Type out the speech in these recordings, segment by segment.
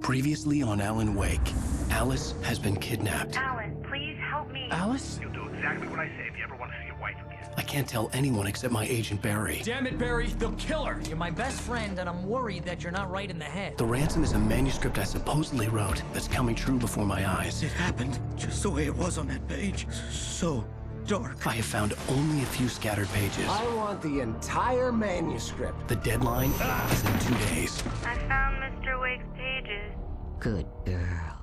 Previously on Alan Wake, Alice has been kidnapped. Alan, please help me. Alice? You'll do exactly what I say if you ever want to see your wife again. I can't tell anyone except my agent Barry. Damn it, Barry, they'll kill her! You're my best friend, and I'm worried that you're not right in the head. The ransom is a manuscript I supposedly wrote that's coming true before my eyes. It happened just the way it was on that page. So dark. I have found only a few scattered pages. I want the entire manuscript. The deadline is in 2 days. I found Mr. Wake's pages. Good girl.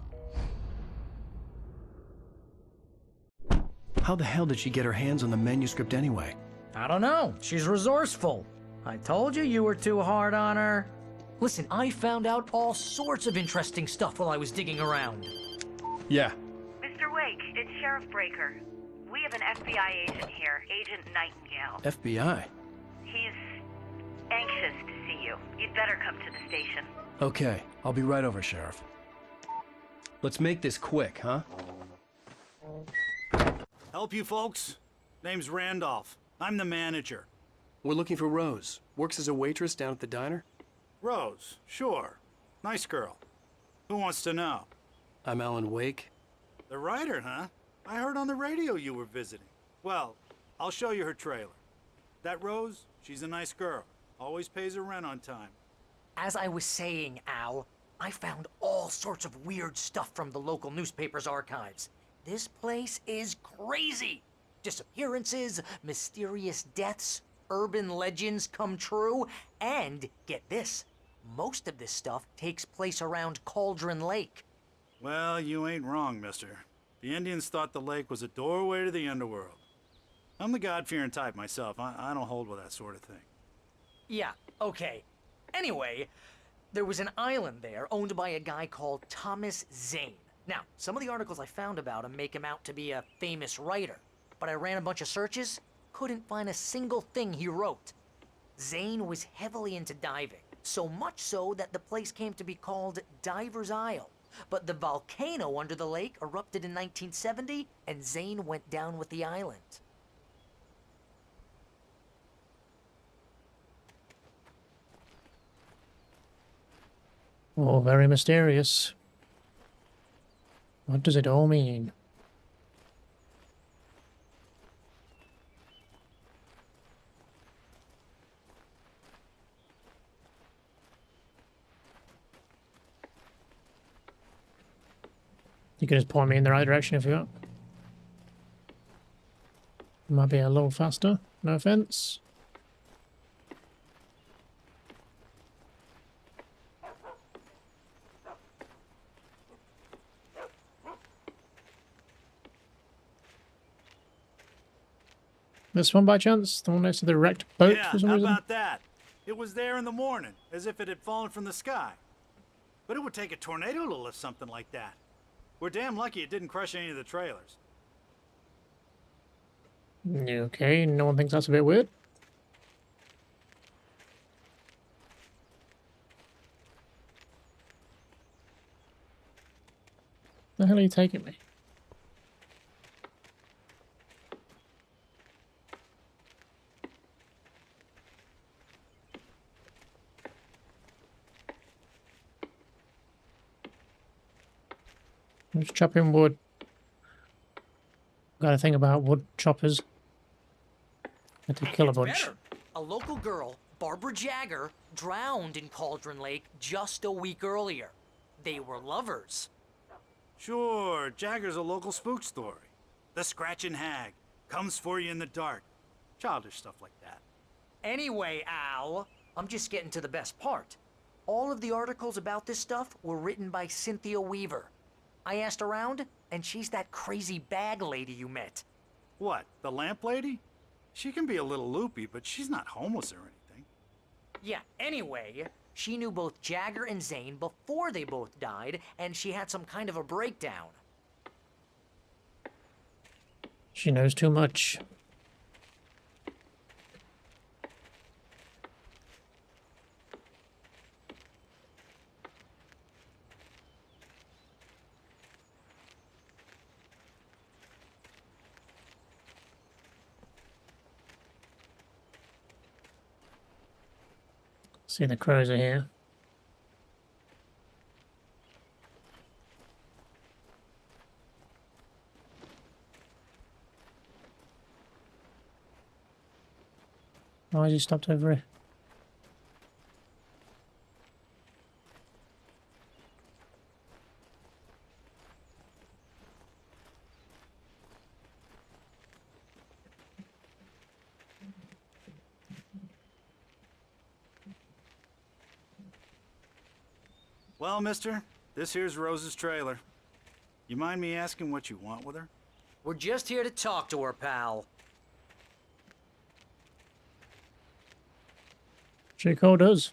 How the hell did she get her hands on the manuscript anyway? I don't know. She's resourceful. I told you you were too hard on her. Listen, I found out all sorts of interesting stuff while I was digging around. Yeah. Mr. Wake, it's Sheriff Breaker. We have an FBI agent here, Agent Nightingale. FBI? He's anxious to see you. You'd better come to the station. Okay, I'll be right over, Sheriff. Let's make this quick, huh? Help you folks? Name's Randolph. I'm the manager. We're looking for Rose. Works as a waitress down at the diner. Rose, sure. Nice girl. Who wants to know? I'm Alan Wake. The writer, huh? I heard on the radio you were visiting. Well, I'll show you her trailer. That Rose, she's a nice girl. Always pays her rent on time. As I was saying, Al, I found all sorts of weird stuff from the local newspaper's archives. This place is crazy. Disappearances, mysterious deaths, urban legends come true, and get this, most of this stuff takes place around Cauldron Lake. Well, you ain't wrong, mister. The Indians thought the lake was a doorway to the underworld. I'm the God-fearing type myself. I don't hold with that sort of thing. Yeah, okay. Anyway, there was an island there owned by a guy called Thomas Zane. Now, some of the articles I found about him make him out to be a famous writer, but I ran a bunch of searches, couldn't find a single thing he wrote. Zane was heavily into diving, so much so that the place came to be called Diver's Isle. But the volcano under the lake erupted in 1970, and Zane went down with the island. Oh, very mysterious. What does it all mean? You can just point me in the right direction if you want. Might be a little faster, no offense. This one by chance? The one next to the wrecked boat Yeah, for some how reason? about that? It was there in the morning, as if it had fallen from the sky. But it would take a tornado to lift something like that. We're damn lucky it didn't crush any of the trailers. Okay, no one thinks that's a bit weird. The hell are you taking me? I'm just chopping wood. Got a thing about wood choppers. Had to kill a bunch. Better. A local girl, Barbara Jagger, drowned in Cauldron Lake just a week earlier. They were lovers. Sure, Jagger's a local spook story. The Scratching Hag comes for you in the dark. Childish stuff like that. Anyway, Al, I'm just getting to the best part. All of the articles about this stuff were written by Cynthia Weaver. I asked around, and she's that crazy bag lady you met. What, the lamp lady? She can be a little loopy, but she's not homeless or anything. Yeah, anyway, she knew both Jagger and Zane before they both died, and she had some kind of a breakdown. She knows too much. See, the crows are here. Why has he stopped over here? Well, mister, this here's Rose's trailer. You mind me asking what you want with her? We're just here to talk to her, pal. Chico does.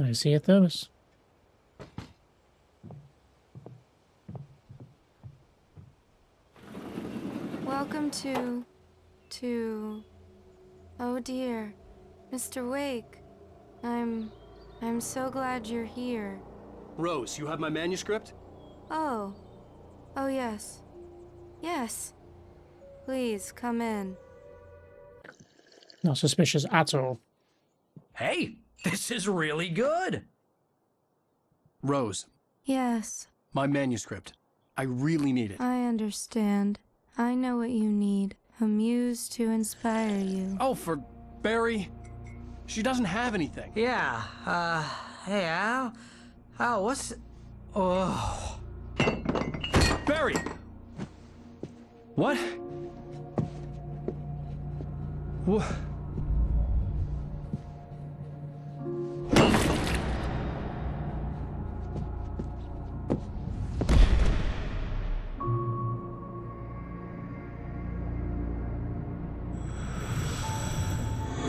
I see a thermos. Welcome to... Oh dear, Mr. Wake. I'm so glad you're here. Rose, you have my manuscript? Oh. Oh yes. Yes. Please, come in. Not suspicious at all. Hey, this is really good. Rose, Yes, my manuscript. I really need it. I understand. I know what you need. A muse to inspire you. Oh, for Barry? She doesn't have anything. Yeah, hey, Al? Al, what's... Oh... Barry! What? What?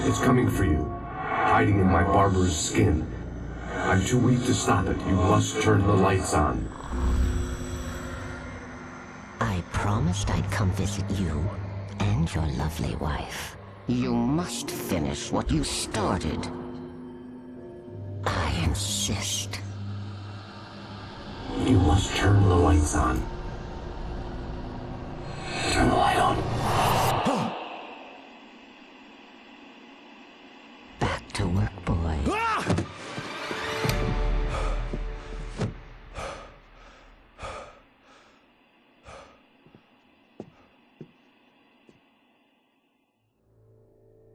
It's coming for you, hiding in my barber's skin. I'm too weak to stop it. You must turn the lights on. I promised I'd come visit you and your lovely wife. You must finish what you started. I insist. You must turn the lights on. Turn the light on. Back to work, boy.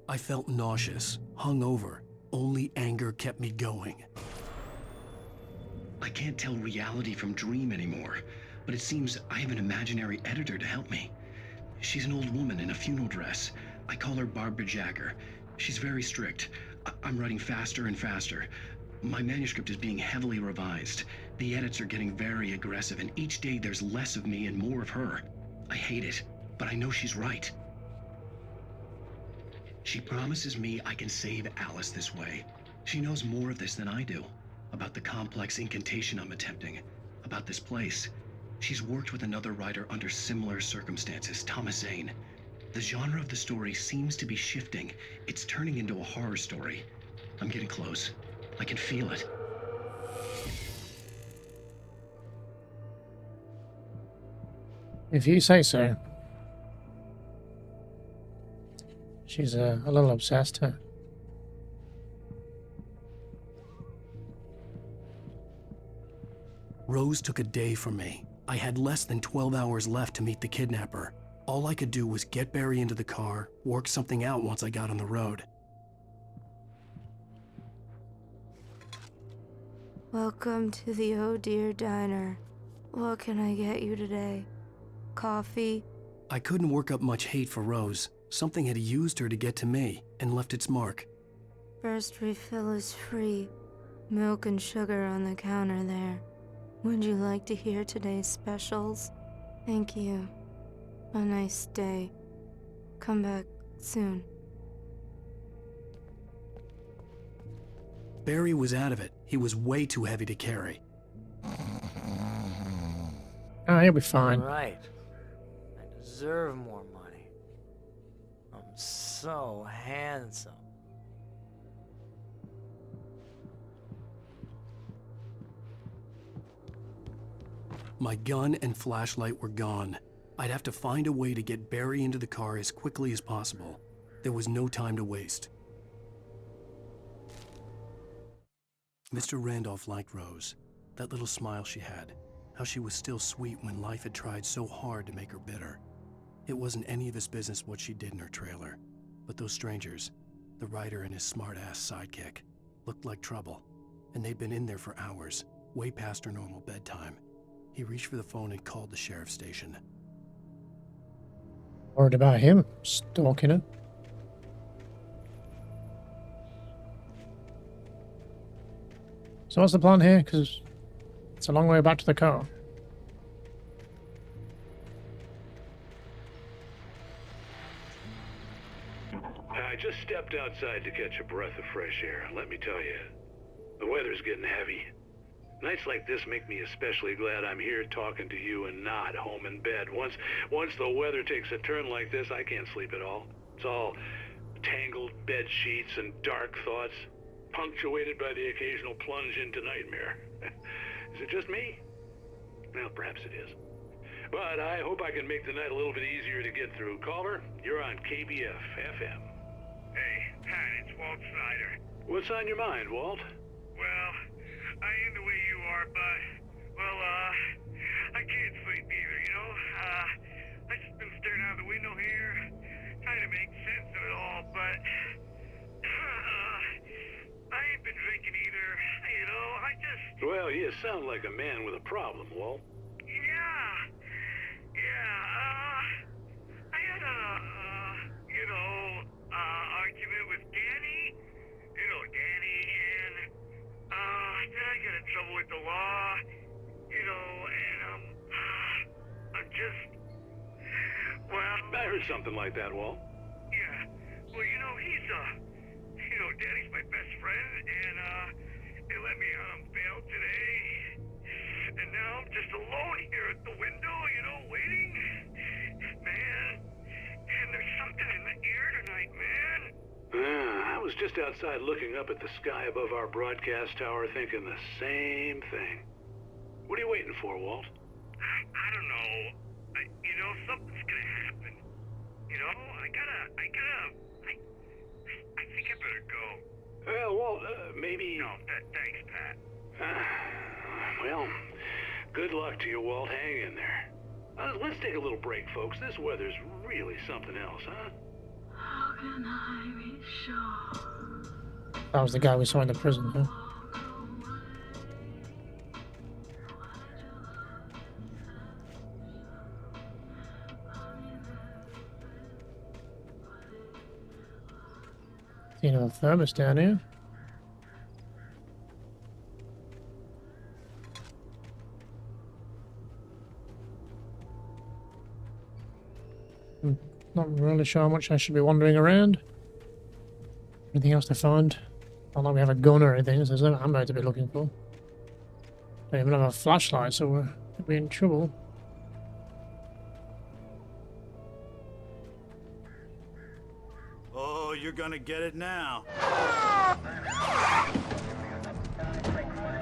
I felt nauseous, hungover. Only anger kept me going. I can't tell reality from dream anymore, but it seems I have an imaginary editor to help me. She's an old woman in a funeral dress. I call her Barbara Jagger. She's very strict. I'm writing faster and faster. My manuscript is being heavily revised. The edits are getting very aggressive, and each day there's less of me and more of her. I hate it, but I know she's right. She promises me I can save Alice this way. She knows more of this than I do. About the complex incantation I'm attempting. About this place. She's worked with another writer under similar circumstances, Thomas Zane. The genre of the story seems to be shifting. It's turning into a horror story. I'm getting close. I can feel it. If you say so. She's a little obsessed, huh? Rose took a day from me. I had less than 12 hours left to meet the kidnapper. All I could do was get Barry into the car, work something out once I got on the road. Welcome to the Oh Dear Diner. What can I get you today? Coffee? I couldn't work up much hate for Rose. Something had used her to get to me and left its mark. First refill is free. Milk and sugar on the counter there. Would you like to hear today's specials? Thank you. A nice day. Come back soon. Barry was out of it. He was way too heavy to carry. Oh, he'll be fine. Right. I deserve more money. I'm so handsome. My gun and flashlight were gone. I'd have to find a way to get Barry into the car as quickly as possible. There was no time to waste. Mr. Randolph liked Rose. That little smile she had. how she was still sweet when life had tried so hard to make her bitter. It wasn't any of his business what she did in her trailer, but those strangers, the writer and his smart-ass sidekick, looked like trouble, and they'd been in there for hours, way past her normal bedtime. He reached for the phone and called the sheriff's station. Worried about him stalking her. So what's the plan here? Because it's a long way back to the car. I just stepped outside to catch a breath of fresh air. Let me tell you, the weather's getting heavy. Nights like this make me especially glad I'm here talking to you and not home in bed. Once the weather takes a turn like this, I can't sleep at all. It's all tangled bed sheets and dark thoughts, punctuated by the occasional plunge into nightmare. Is it just me? Well, perhaps it is. But I hope I can make the night a little bit easier to get through. Caller, you're on KBF FM. Hey, Pat, it's Walt Snyder. What's on your mind, Walt? Well, I am the way you are, but, well, I can't sleep either, you know? I just been staring out the window here, trying to make sense of it all, but, I ain't been drinking either, you know? Well, you sound like a man with a problem, Walt. I had argument with Danny, and, then I got in trouble with the law, and, I'm just, well... I heard something like that, Walt. Yeah, well, Danny's my best friend, and, they let me out on bail today, and now I'm just alone here at the window, waiting. Man, and there's something in the air tonight, man. I was just outside looking up at the sky above our broadcast tower thinking the same thing. What are you waiting for, Walt? I don't know. Something's gonna happen. I think I better go. Well, Walt, maybe... No, thanks, Pat. Well, good luck to you, Walt. Hang in there. Let's take a little break, folks. This weather's really something else, huh? How can I be sure? That was the guy we saw in the prison, huh? See another thermos down here. Not really sure how much I should be wandering around. Anything else to find? Not like we have a gun or anything, so there's no ammo to be looking for. Don't even have a flashlight, so we're gonna be in trouble. Oh, you're gonna get it now.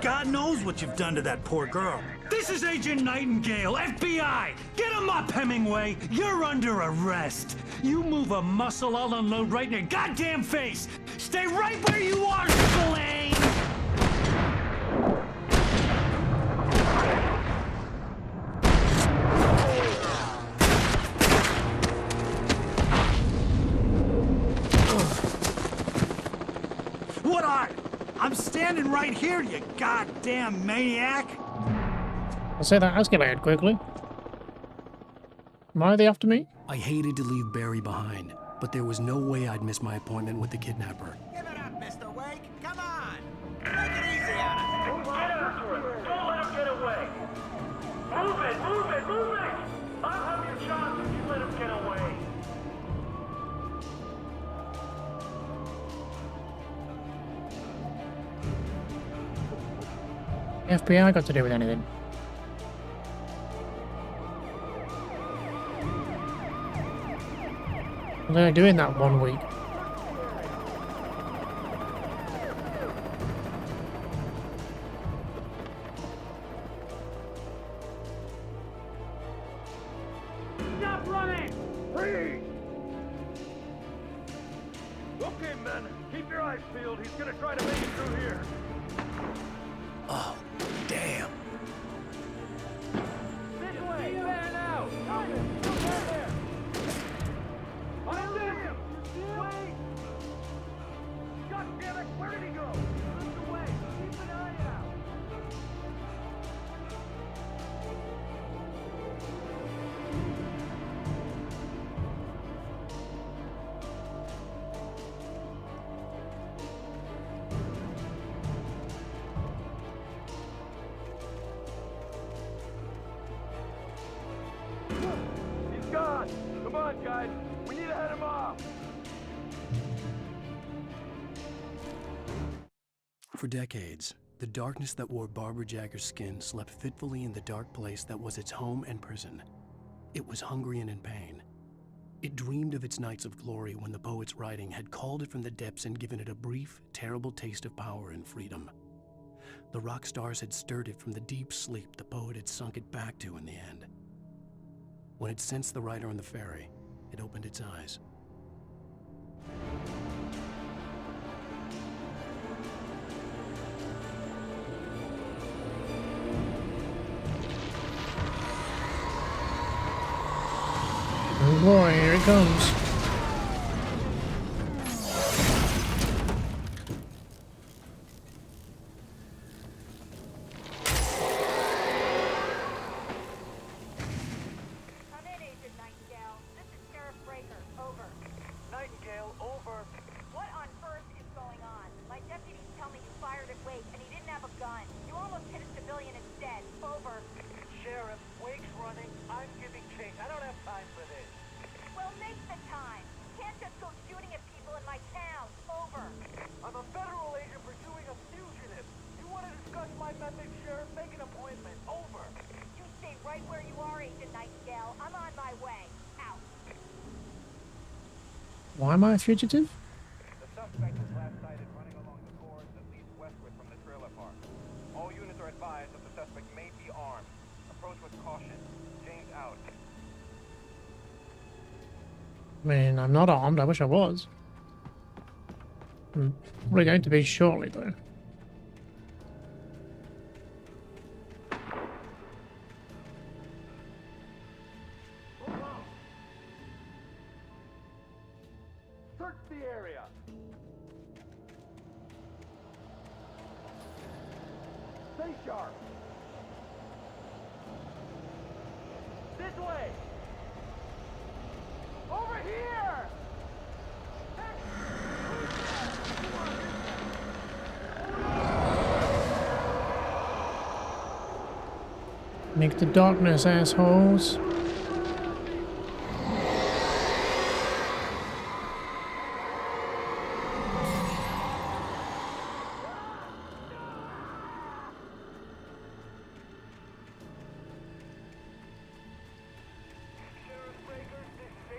God knows what you've done to that poor girl. This is Agent Nightingale, FBI! Get him up, Hemingway! You're under arrest! You move a muscle, I'll unload right in your goddamn face! Stay right where you are, Spillane! What are you? I'm standing right here, you goddamn maniac! I'll say that escalated quickly. Am I the after me? I hated to leave Barry behind, but there was no way I'd miss my appointment with the kidnapper. Give it up, Mr. Wake. Come on. Make it easy on us. Get after him. Don't let him get away. Move it. I'll have your shot if you let him get away. FBI got to do with anything? What did I do in that 1 week? Stop running! Freeze! Okay, men. Keep your eyes peeled. He's gonna try to make it through here. Oh, damn. Damn it, where did he go? He moved away. Keep an eye out. He's gone. Come on, guys. We need to head him off. For decades, the darkness that wore Barbara Jagger's skin slept fitfully in the dark place that was its home and prison. It was hungry and in pain. It dreamed of its nights of glory when the poet's writing had called it from the depths and given it a brief, terrible taste of power and freedom. The rock stars had stirred it from the deep sleep the poet had sunk it back to in the end. When it sensed the writer on the ferry, it opened its eyes. Oh boy, here it comes. Come in, Agent Nightingale. This is Sheriff Breaker. Over. Nightingale, over. What on earth is going on? My deputies tell me you fired at Wake and he didn't have a gun. You almost hit a civilian instead. Over. Sheriff, Wake's running. I'm giving chase. I don't have time for this. Well, make the time. You can't just go shooting at people in my town. Over. I'm a federal agent pursuing a fugitive. You want to discuss my methods, Sheriff? Make an appointment. Over. You stay right where you are, Agent Nightingale. I'm on my way. Out. Why am I a fugitive? The suspect was last sighted running along the corridors that leads westward from the trailer park. All units are advised that the suspect may be armed. Approach with caution. James out. I mean, I'm not armed. I wish I was. I'm probably going to be shortly, though. Search the area. Stay sharp. This way. Over here. Make the darkness, assholes.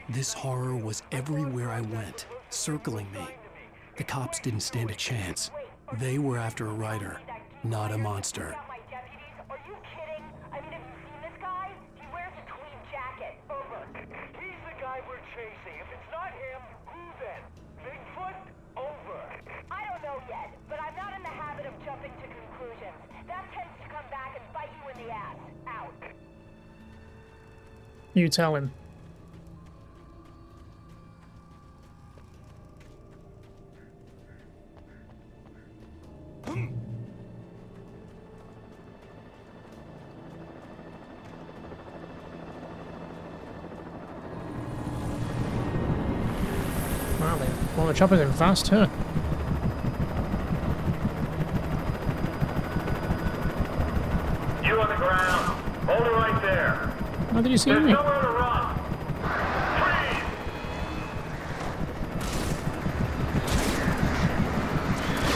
This horror was everywhere I went, circling me. The cops didn't stand a chance. They were after a writer, not a monster. My deputies? Are you kidding? I mean, have you seen this guy? He wears a tweed jacket. Over. He's the guy we're chasing. If it's not him, who then? Bigfoot? Over. I don't know yet, but I'm not in the habit of jumping to conclusions. That tends to come back and bite you in the ass. Out. You tell him. Wow, well, the chopper's in fast, huh? You on the ground. Hold it right there. How did you see me? There's nowhere to run.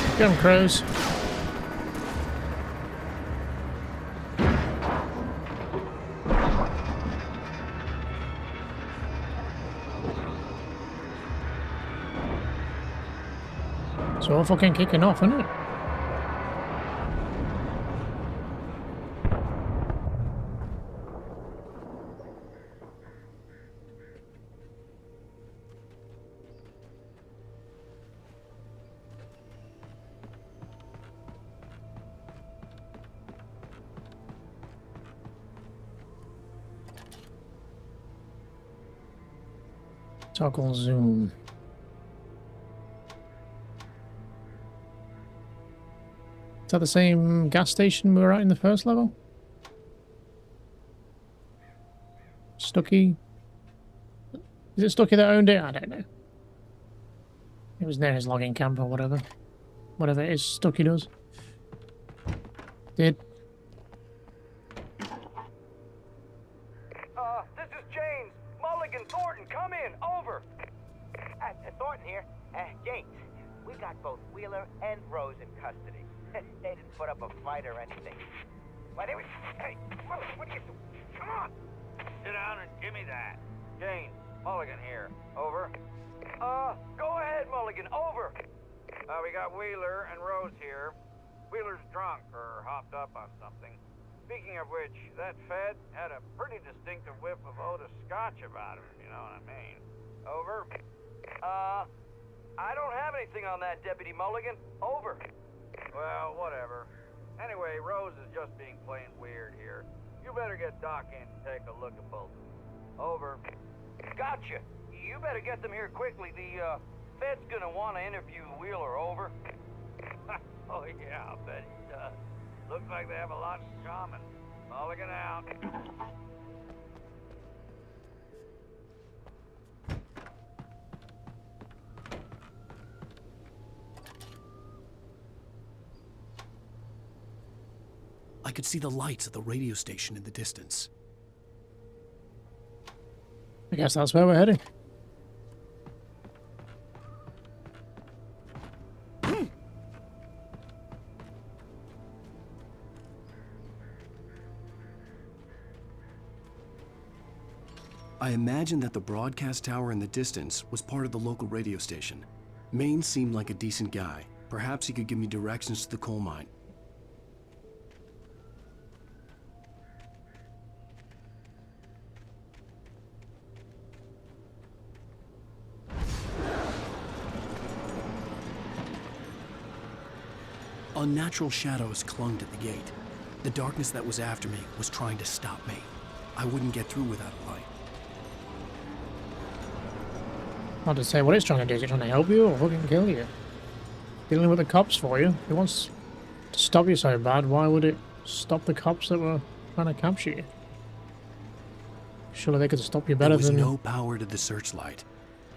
Freeze! Get him, crows. It's all fucking kicking off, isn't it? Toggle zoom. that the same gas station we were at in the first level? Stucky? Is it Stucky that owned it? I don't know. It was near his logging camp or whatever. Whatever it is Stucky does. Did. This is James. Mulligan Thornton, come in. Over. Thornton here. James, we got both Wheeler and Rose in custody. They didn't put up a fight or anything. Why, they were... Hey, Mulligan, what are you doing? Come on. Sit down and give me that. James, Mulligan here. Over. Go ahead, Mulligan. Over. We got Wheeler and Rose here. Wheeler's drunk or hopped up on something. Speaking of which, that Fed had a pretty distinctive whiff of Otis Scotch about him, if you know what I mean. Over. I don't have anything on that, Deputy Mulligan. Over. Well, whatever. Anyway, Rose is just being plain weird here. You better get Doc in to take a look at both of them. Over. Gotcha. You better get them here quickly. The, Fed's gonna want to interview Wheeler. Over. Oh, yeah, I'll bet he does. Looks like they have a lot in common. Mulligan out. I could see the lights of the radio station in the distance. I guess that's where we're heading. I imagined that the broadcast tower in the distance was part of the local radio station. Maine seemed like a decent guy. Perhaps he could give me directions to the coal mine. Unnatural shadows clung to the gate. The darkness that was after me was trying to stop me. I wouldn't get through without a light. I'll just say what it's trying to do. Is it trying to help you or fucking kill you? Dealing with the cops for you. If it wants to stop you so bad, why would it stop the cops that were trying to capture you? Surely they could stop you better than... There was no power to the searchlight.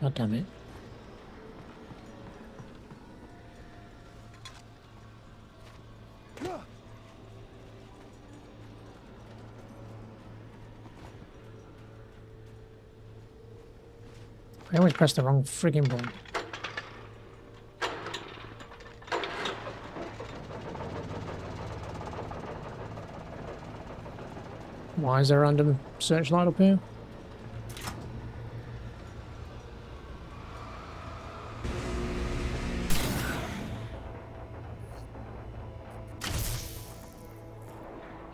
God damn it. I always press the wrong friggin' button. Why is there a random searchlight up here?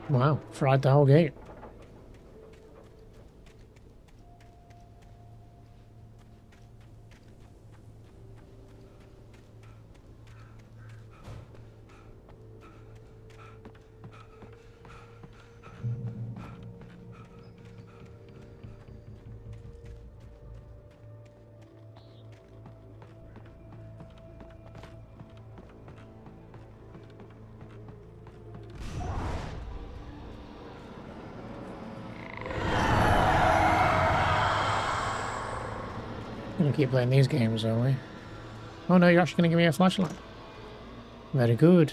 Wow, fried the whole gate. Gonna keep playing these games, are we? Oh no, you're actually gonna give me a flashlight. Very good.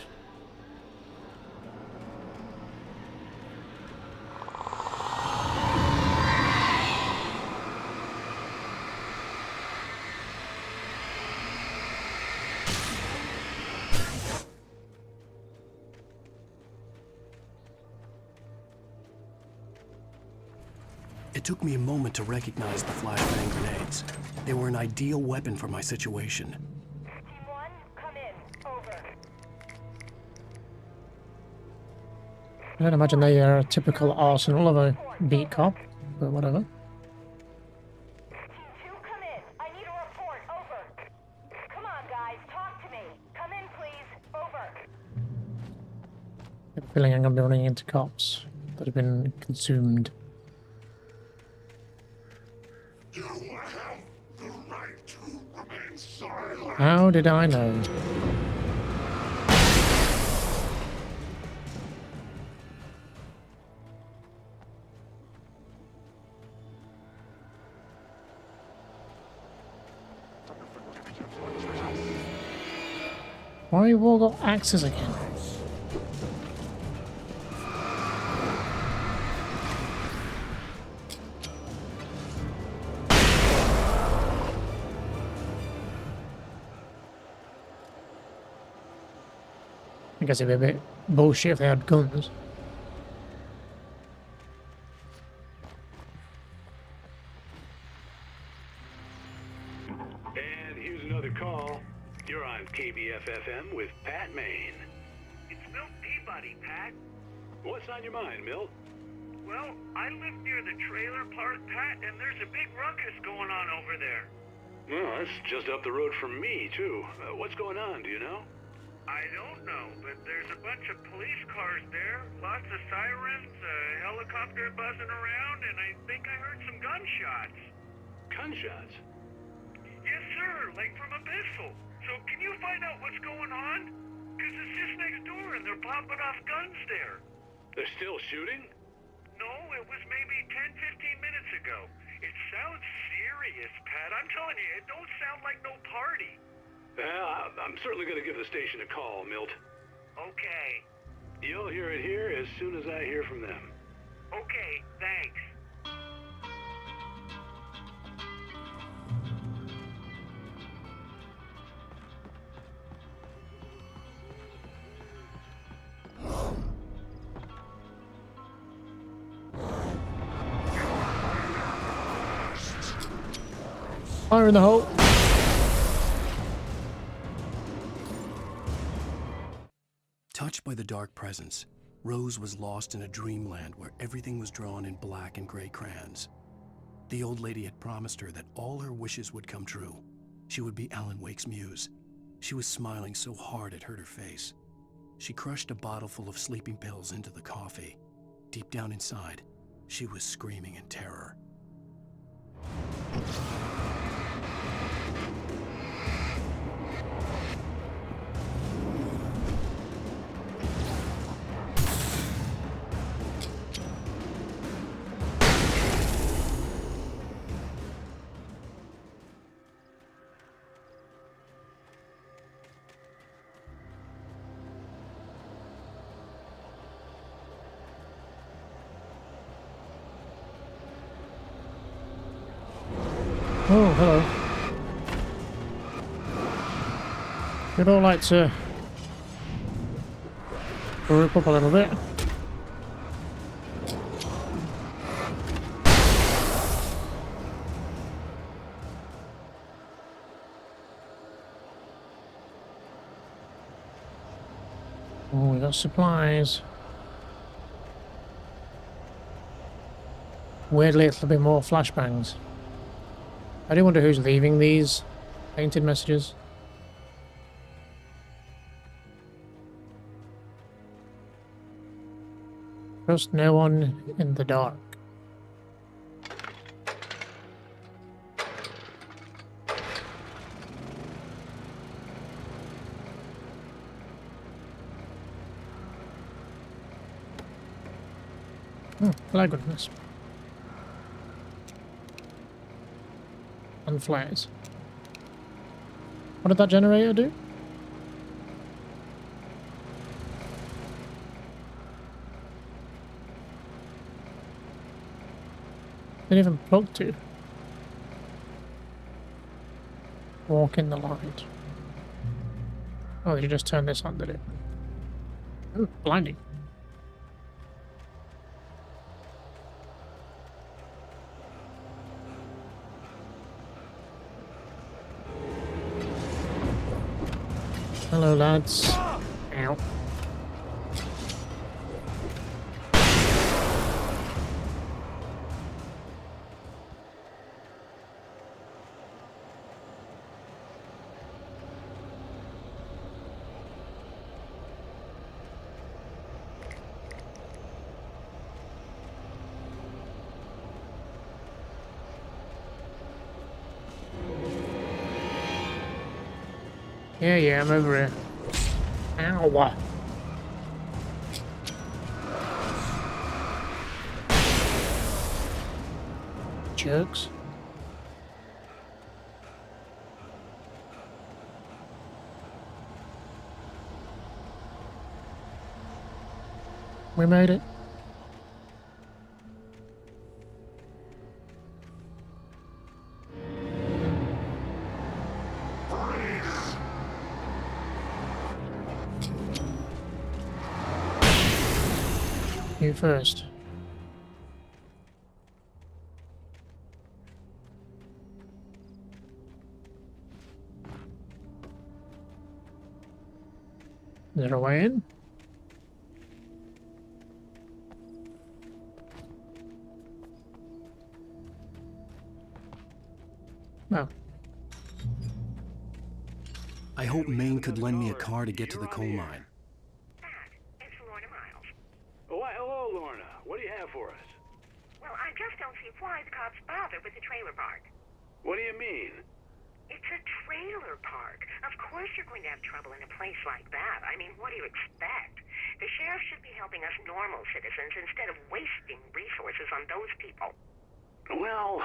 It took me a moment to recognize the flashbang grenades. They were an ideal weapon for my situation. Team 1, come in. Over. I don't imagine they are a typical arsenal of a beat cop, but whatever. Team 2, come in. I need a report. Over. Come on, guys. Talk to me. Come in, please. Over. I have a feeling I'm gonna be running into cops that have been consumed. You have the right to remain silent. How did I know? Why have you all got axes again? I guess it'd be a bit bullshit if they had guns. And here's another call. You're on KBFFM with Pat Maine. It's Milt Peabody, Pat. What's on your mind, Milt? Well, I live near the trailer park, Pat, and there's a big ruckus going on over there. Well, that's just up the road from me, too. What's going on, do you know? I don't know, but there's a bunch of police cars there, lots of sirens, a helicopter buzzing around, and I think I heard some gunshots. Gunshots? Yes, sir, like from a pistol. So can you find out what's going on? Because it's just next door and they're popping off guns there. They're still shooting? No, it was maybe 10, 15 minutes ago. It sounds serious, Pat. I'm telling you, it don't sound like no party. Well, I'm certainly going to give the station a call, Milt. Okay. You'll hear it here as soon as I hear from them. Okay, thanks. Fire in the hole. Touched by the dark presence, Rose was lost in a dreamland where everything was drawn in black and gray crayons. The old lady had promised her that all her wishes would come true. She would be Alan Wake's muse. She was smiling so hard it hurt her face. She crushed a bottle full of sleeping pills into the coffee. Deep down inside, she was screaming in terror. Oh, hello. We'd all like to group up a little bit. Oh, we got supplies. Weirdly, it's a bit more flashbangs. I do wonder who's leaving these painted messages. Trust no one in the dark. Hello, goodness. And flares. What did that generator do? Didn't even plug to. Walk in the light. Oh, you just turned this on, did it? Oh, blinding. Hello, lads. Ow. Yeah, I'm over here. Ow. Jerks. We made it. You first. Is there a way in? No. I hope Maine could lend me a car to get to the coal mine. Oh, why, hello, Lorna. What do you have for us? Well, I just don't see why the cops bother with the trailer park. What do you mean? It's a trailer park. Of course you're going to have trouble in a place like that. I mean, what do you expect? The sheriff should be helping us normal citizens instead of wasting resources on those people. Well...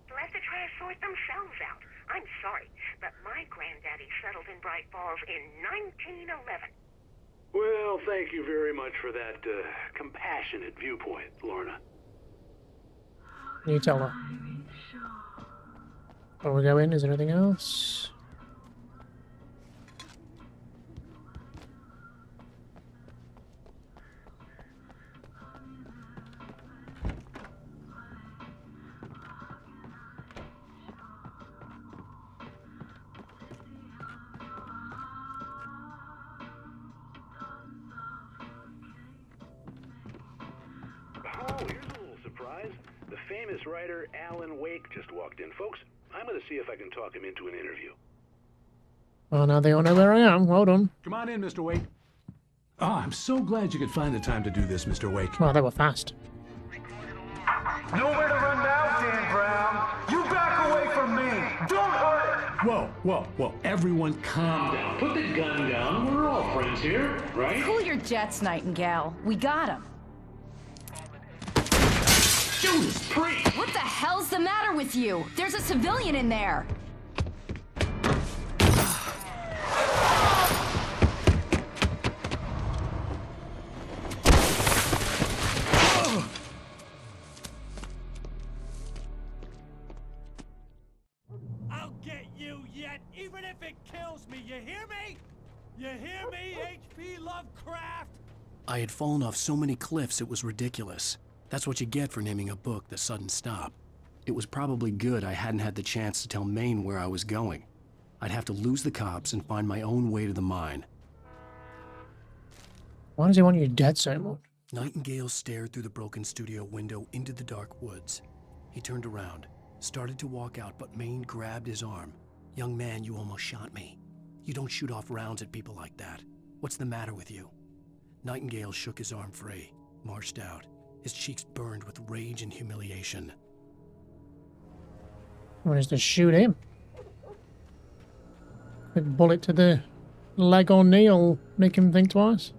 Let the trash sort themselves out. I'm sorry, but my granddaddy settled in Bright Falls in 1911. Well, thank you very much for that compassionate viewpoint, Lorna. You tell her. Before we go in, is there anything else? Oh, here's a little surprise. The famous writer Alan Wake just walked in. Folks, I'm going to see if I can talk him into an interview. Oh, now they all know where I am. Well done. Come on in, Mr. Wake. Oh, I'm so glad you could find the time to do this, Mr. Wake. Well, they were fast. Nowhere to run now, Dan Brown. You back away from me. Don't hurt it. Whoa, whoa, whoa. Everyone calm down. Put the gun down. We're all friends here, right? Cool your jets, Nightingale. We got him. Judas Priest! What the hell's the matter with you? There's a civilian in there. I'll get you yet, even if it kills me. You hear me? You hear me, H.P. Lovecraft? I had fallen off so many cliffs it was ridiculous. That's what you get for naming a book The Sudden Stop. It was probably good I hadn't had the chance to tell Maine where I was going. I'd have to lose the cops and find my own way to the mine. Why does he want you dead so much? Nightingale stared through the broken studio window into the dark woods. He turned around, started to walk out, but Maine grabbed his arm. "Young man, you almost shot me. You don't shoot off rounds at people like that. What's the matter with you?" Nightingale shook his arm free, marched out. His cheeks burned with rage and humiliation. What is to shoot him? Quick bullet to the leg or knee will make him think twice.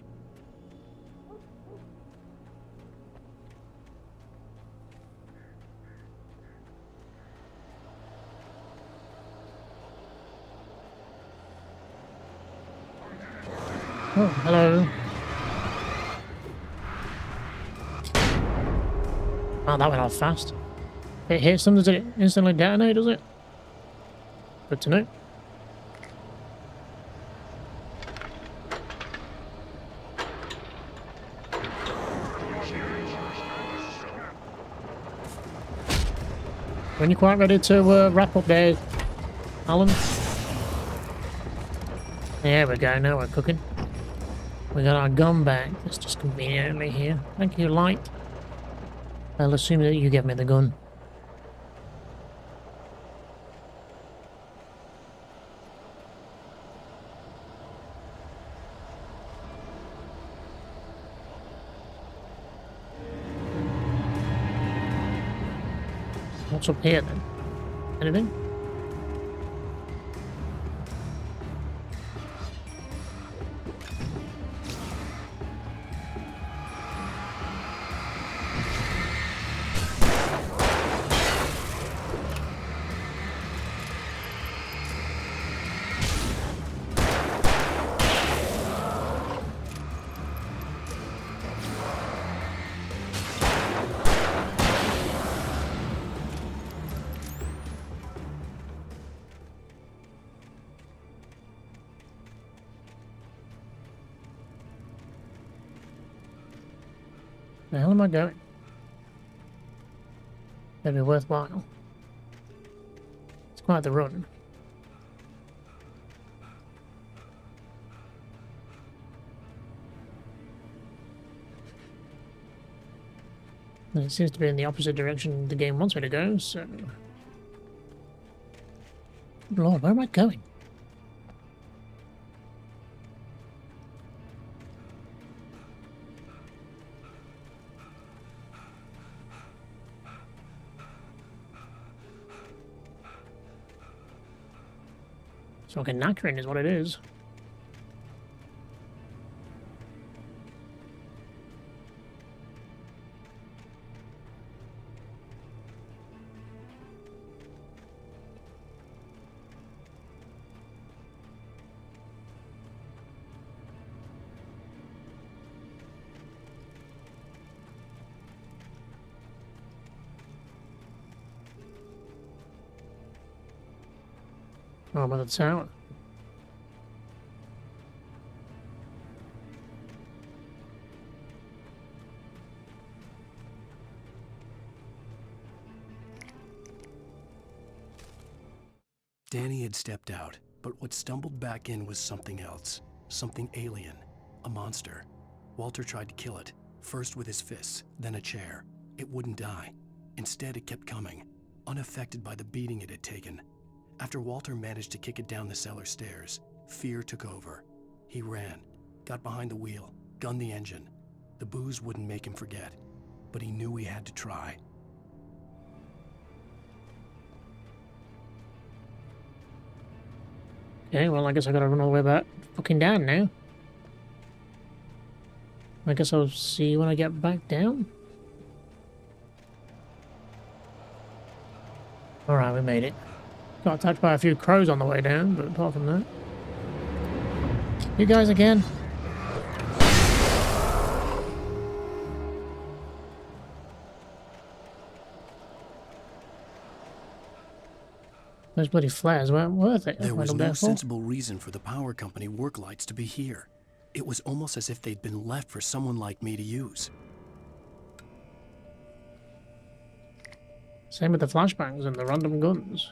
Oh, hello. Wow, that went off fast. It hits them, does it instantly detonate, does it? Good to know. When you're quite ready to wrap up there, Alan. There we go, now we're cooking. We got our gun back. It's just conveniently here. Thank you, Light. I'll assume that you gave me the gun. What's up here then? Anything? The hell am I going? Maybe worthwhile. It's quite the run. And it seems to be in the opposite direction the game wants me to go, so... Lord, where am I going? It's fucking knackering is what it is. Oh, I'm at the tower. Danny had stepped out, but what stumbled back in was something else. Something alien. A monster. Walter tried to kill it, first with his fists, then a chair. It wouldn't die. Instead, it kept coming, unaffected by the beating it had taken. After Walter managed to kick it down the cellar stairs, fear took over. He ran, got behind the wheel, gunned the engine. The booze wouldn't make him forget, but he knew he had to try. Okay, well, I guess I gotta run all the way back fucking down now. I guess I'll see you when I get back down. Alright, we made it. Got attacked by a few crows on the way down, but apart from that... You guys again? Those bloody flares weren't worth it. There was no sensible reason for the power company work lights to be here. It was almost as if they'd been left for someone like me to use. Same with the flashbangs and the random guns.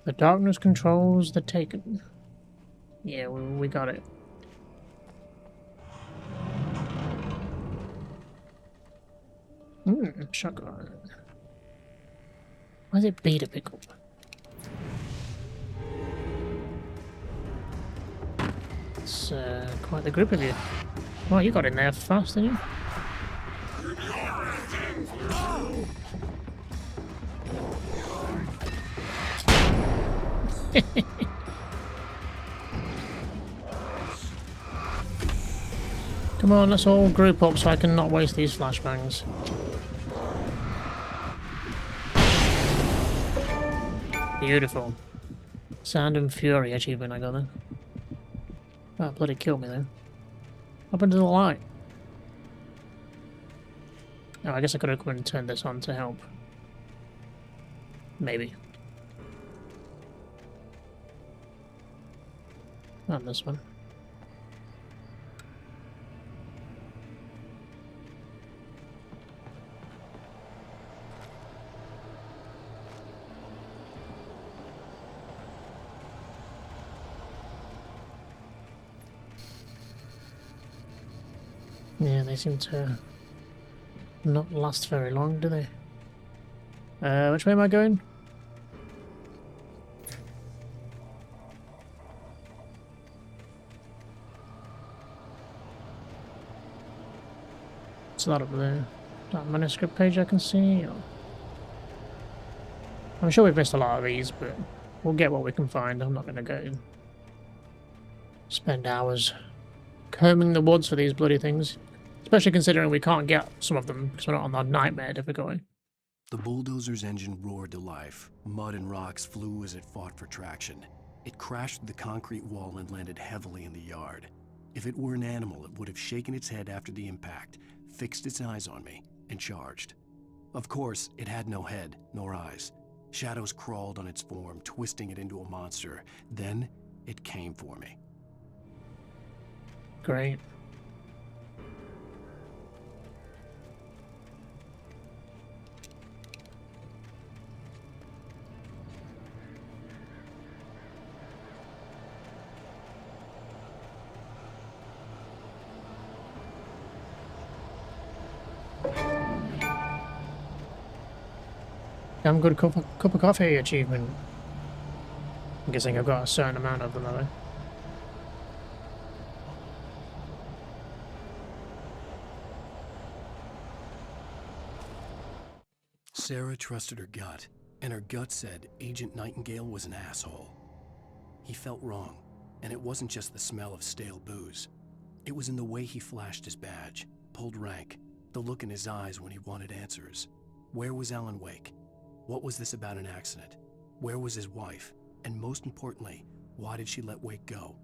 The darkness controls the Taken. Yeah, we got it. Shotgun. Why is it B to pick up? It's quite the group of you. Well, you got in there fast, didn't you? Come on, let's all group up so I can not waste these flashbangs. Beautiful. Sound and Fury achievement I got there. That bloody killed me then. Up into the light. Oh, I guess I could have come and turned this on to help. Maybe. Not this one. Yeah, they seem to not last very long, do they? Which way am I going? What's that up there? That manuscript page I can see? Or... I'm sure we've missed a lot of these, but we'll get what we can find. I'm not going to go spend hours combing the woods for these bloody things. Especially considering we can't get some of them because we're not on the nightmare difficulty. The bulldozer's engine roared to life. Mud and rocks flew as it fought for traction. It crashed through the concrete wall and landed heavily in the yard. If it were an animal, it would have shaken its head after the impact, fixed its eyes on me, and charged. Of course, it had no head, nor eyes. Shadows crawled on its form, twisting it into a monster. Then, it came for me. Great. Damn good cup of coffee achievement. I'm guessing I've got a certain amount of them, have I? Sarah trusted her gut, and her gut said Agent Nightingale was an asshole. He felt wrong, and it wasn't just the smell of stale booze. It was in the way he flashed his badge, pulled rank, the look in his eyes when he wanted answers. Where was Alan Wake? What was this about an accident? Where was his wife? And most importantly, why did she let Wake go?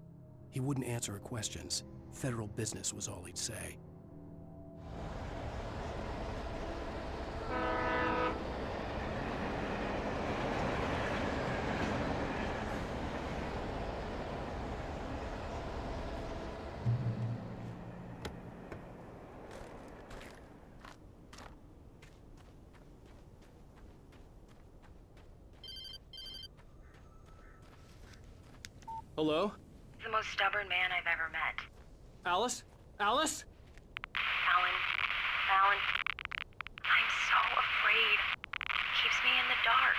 He wouldn't answer her questions. Federal business was all he'd say. Hello? The most stubborn man I've ever met. Alice? Alice? Alan, I'm so afraid. Keeps me in the dark.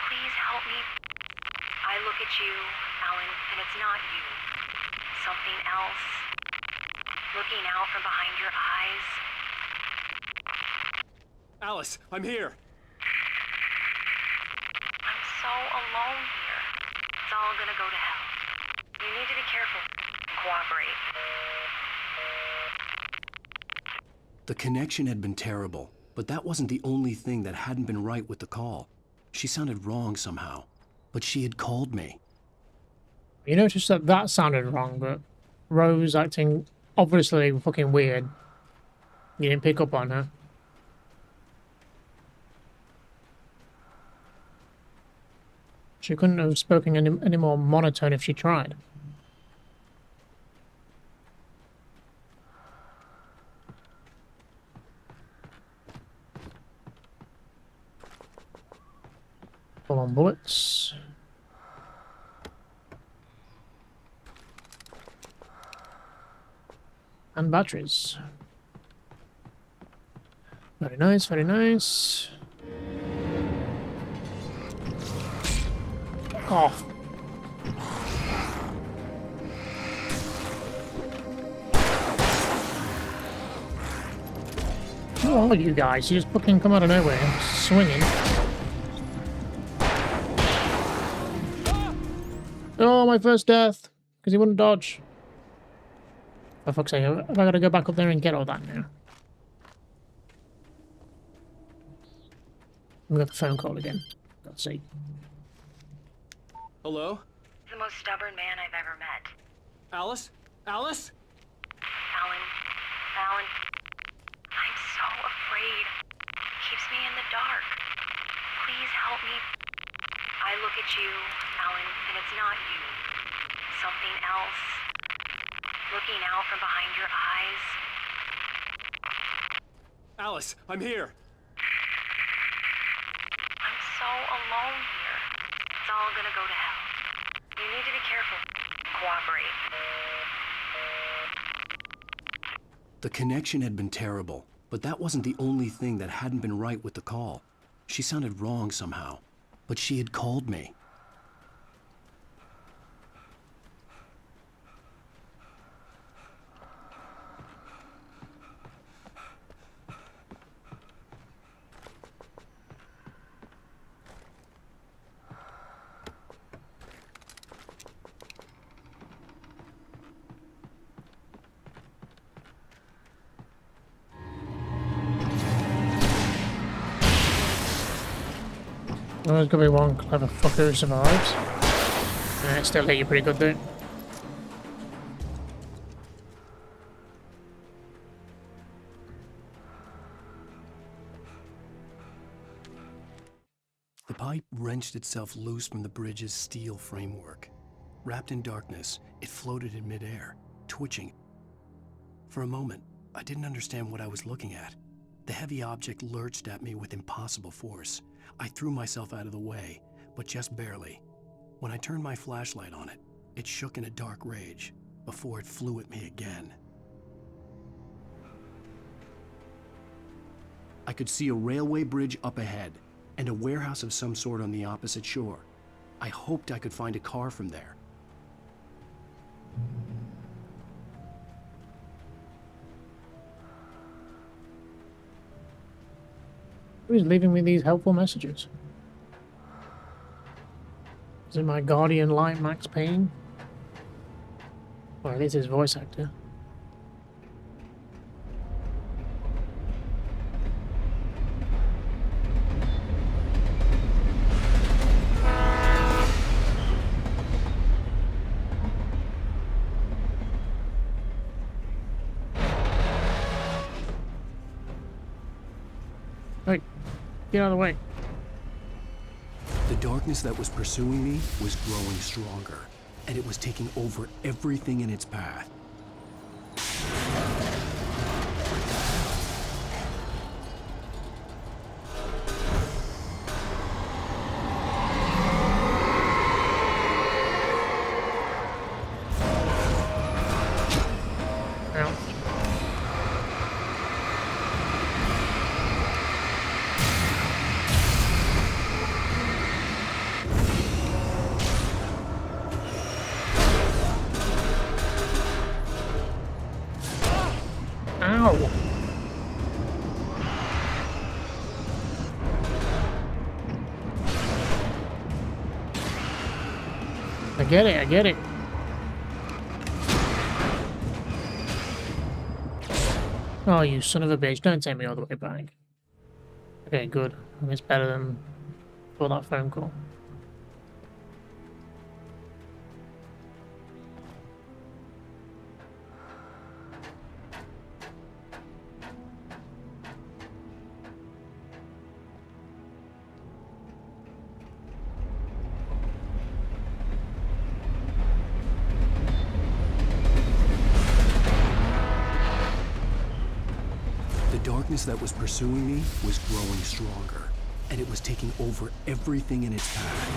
Please help me. I look at you, Alan, and it's not you. Something else. Looking out from behind your eyes. Alice, I'm here. I'm so alone here. It's all gonna go to hell. You need to be careful and cooperate. The connection had been terrible, but that wasn't the only thing that hadn't been right with the call. She sounded wrong somehow, but she had called me. You noticed that that sounded wrong, but Rose acting obviously fucking weird. You didn't pick up on her. She couldn't have spoken any more monotone if she tried. Full on bullets. And batteries. Very nice, very nice. Off. Who are you guys? You just fucking come out of nowhere, swinging. Oh, my first death! Because he wouldn't dodge. For fuck's sake, have I got to go back up there and get all that now? We got the phone call again. God's sake. Hello? The most stubborn man I've ever met. Alice? Alice? Alan, I'm so afraid. Keeps me in the dark. Please help me. I look at you, Alan, and it's not you. Something else. Looking out from behind your eyes. Alice, I'm here. I'm so alone here. It's all gonna go to hell. You need to be careful. Cooperate. The connection had been terrible, but that wasn't the only thing that hadn't been right with the call. She sounded wrong somehow, but she had called me. Well, there's gonna be one clever fucker who survives. It still hit you pretty good though. The pipe wrenched itself loose from the bridge's steel framework. Wrapped in darkness, it floated in midair, twitching For a moment, I didn't understand what I was looking at. The heavy object lurched at me with impossible force. I threw myself out of the way, but just barely. When I turned my flashlight on it, it shook in a dark rage before it flew at me again. I could see a railway bridge up ahead and a warehouse of some sort on the opposite shore. I hoped I could find a car from there. Who's leaving me these helpful messages? Is it my guardian light, Max Payne? Or at least his voice actor. Hey, get out of the way. The darkness that was pursuing me was growing stronger, and it was taking over everything in its path. Ow! I get it, I get it. Oh, you son of a bitch, don't take me all the way back. Okay, good. I mean, it's better than for that phone call. The darkness that was pursuing me was growing stronger, and it was taking over everything in its path.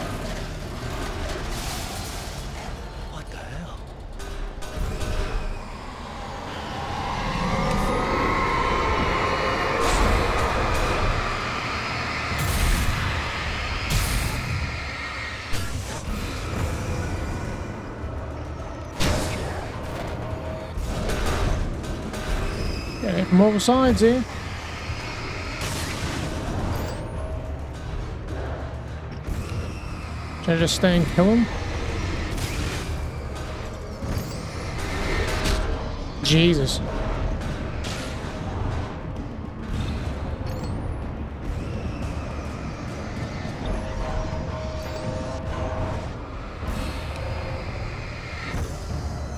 What the hell? Getting it from all sides here. Should I just stay and kill him? Jesus.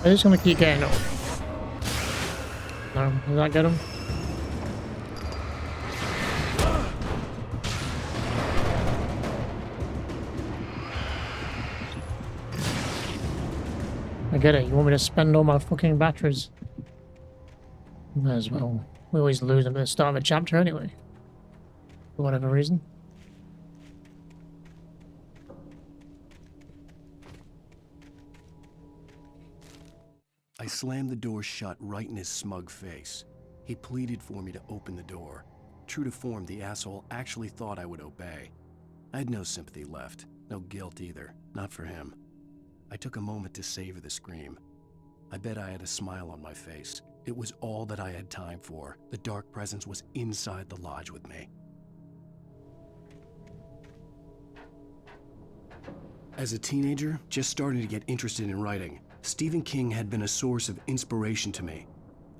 I'm just gonna keep getting up. No, does that get him? I get it, you want me to spend all my fucking batteries? May as well. We always lose them at the start of a chapter anyway. For whatever reason. I slammed the door shut right in his smug face. He pleaded for me to open the door. True to form, the asshole actually thought I would obey. I had no sympathy left, no guilt either, not for him. I took a moment to savor the scream. I bet I had a smile on my face. It was all that I had time for. The dark presence was inside the lodge with me. As a teenager, just starting to get interested in writing, Stephen King had been a source of inspiration to me.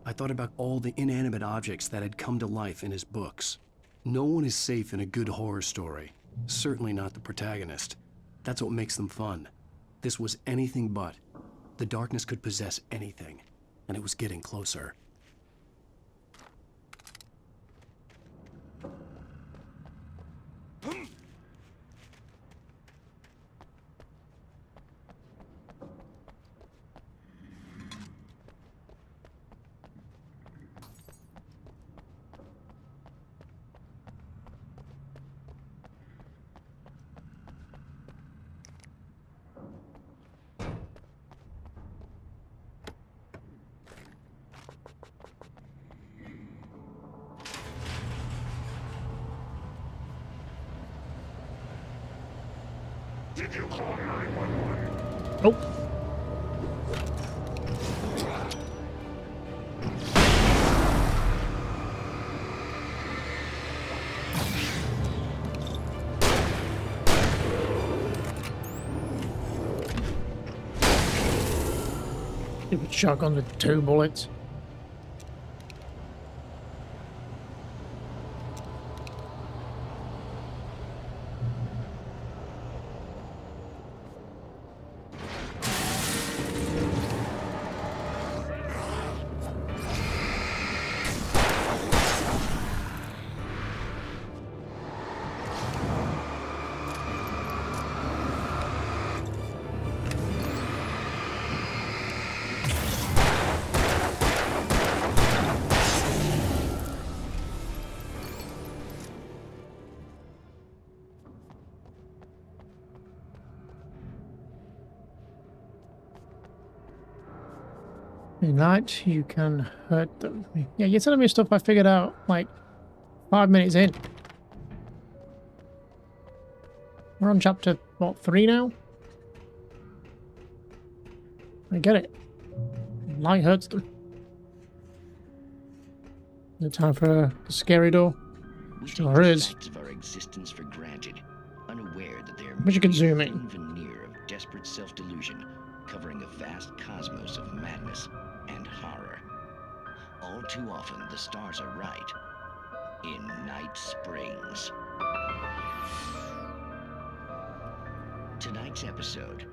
I thought about all the inanimate objects that had come to life in his books. No one is safe in a good horror story. Certainly not the protagonist. That's what makes them fun. This was anything but. The darkness could possess anything, and it was getting closer. Did you call 911? Nope. Stupid shotgun with 2 bullets. Night, you can hurt them. Yeah, you're telling me stuff I figured out like 5 minutes in. We're on chapter, what, 3 now? I get it. Light hurts them. No time for the scary door. Sure is. Facts of our existence for granted, unaware that they are But you can zoom a in. thin veneer of desperate self-delusion, covering a vast cosmos of madness and horror. All too often, the stars are right. In Night Springs. Tonight's episode,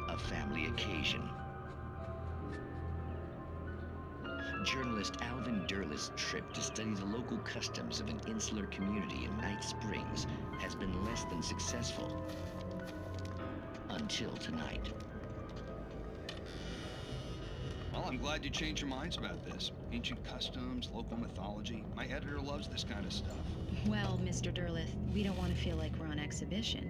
a family occasion. Journalist Alvin Derleth's trip to study the local customs of an insular community in Night Springs has been less than successful. Until tonight. Well, I'm glad you changed your minds about this. Ancient customs, local mythology. My editor loves this kind of stuff. Well, Mr. Derleth, we don't want to feel like we're on exhibition,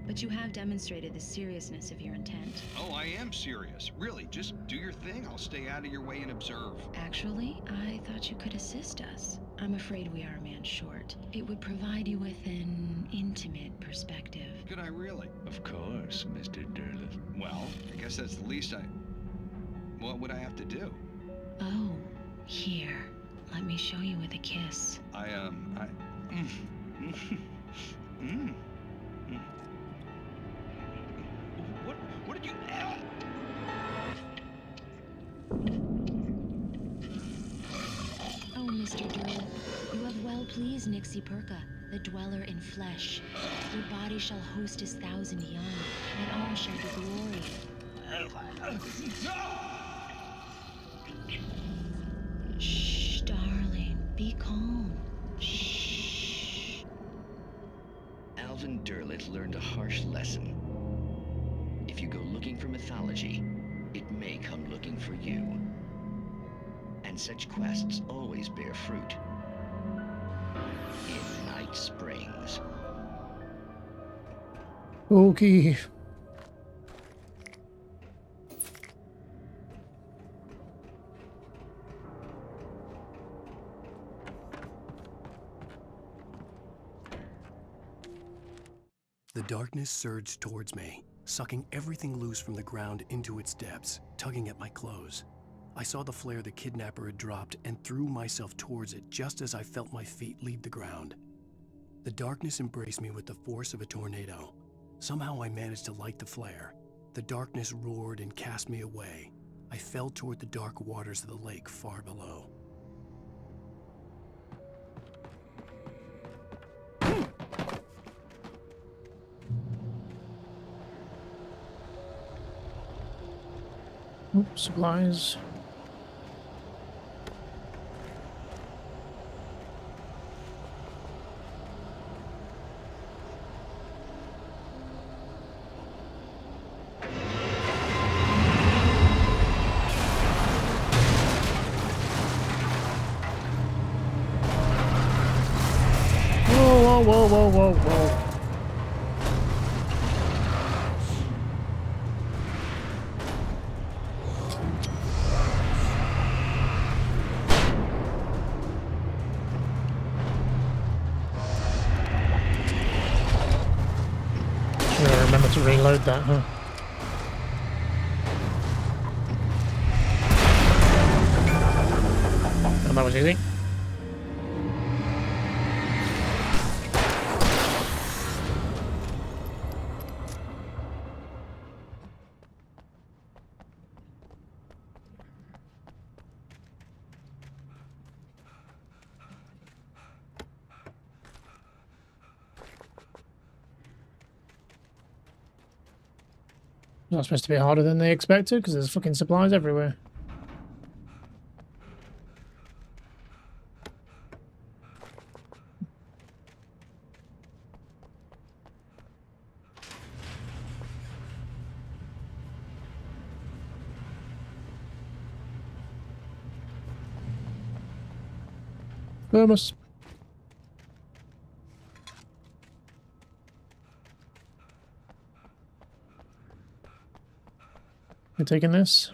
but you have demonstrated the seriousness of your intent. Oh, I am serious. Really, just do your thing. I'll stay out of your way and observe. Actually, I thought you could assist us. I'm afraid we are a man short. It would provide you with an intimate perspective. Could I really? Of course, Mr. Derleth. Well, I guess that's the least What would I have to do? Oh, here. Let me show you with a kiss. What did you... Oh, Mr. Derleth, you have well pleased Nixie Perka, the dweller in flesh. Your body shall host his 1,000 young, and all shall be glory. Shh, darling, be calm. Shh. Alvin Derleth learned a harsh lesson. If you go looking for mythology, it may come looking for you. And such quests always bear fruit. In Night Springs. Okay. The darkness surged towards me, sucking everything loose from the ground into its depths, tugging at my clothes. I saw the flare the kidnapper had dropped and threw myself towards it just as I felt my feet leave the ground. The darkness embraced me with the force of a tornado. Somehow I managed to light the flare. The darkness roared and cast me away. I fell toward the dark waters of the lake far below. Oops, supplies. Whoa, whoa, whoa, whoa, whoa. to reload that, huh? And that was easy. It's not supposed to be harder than they expected because there's fucking supplies everywhere. Thermos. You taking this?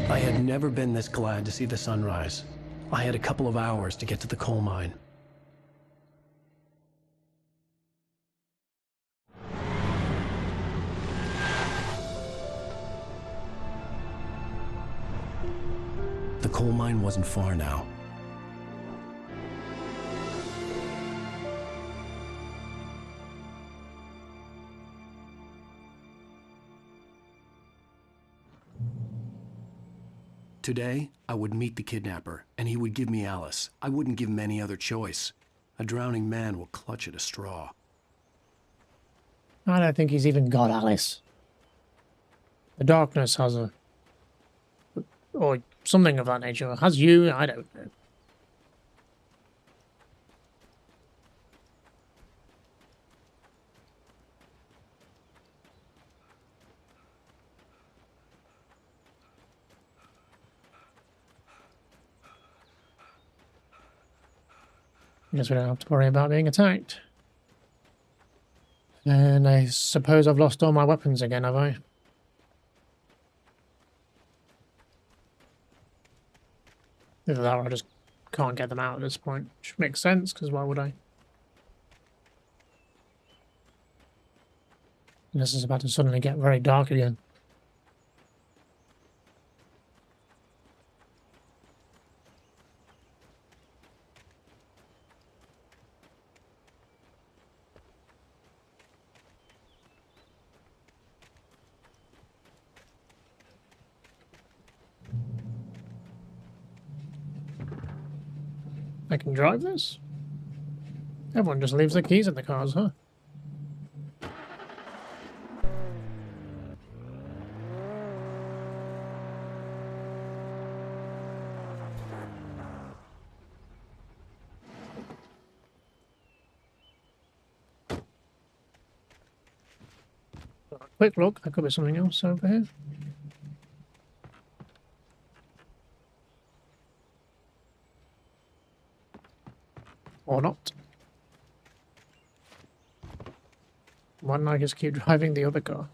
I had never been this glad to see the sunrise. I had a couple of hours to get to the coal mine. The coal mine wasn't far now. Today, I would meet the kidnapper, and he would give me Alice. I wouldn't give him any other choice. A drowning man will clutch at a straw. I don't think he's even got Alice. The darkness has her. Or something of that nature. Has you? I don't know. I guess we don't have to worry about being attacked. And I suppose I've lost all my weapons again, have I? Either that or I just can't get them out at this point. Which makes sense, because why would I? This is about to suddenly get very dark again. I can drive this? Everyone just leaves their keys in the cars, huh? Quick look, there could be something else over here. Or not. Why don't I just keep driving the other car?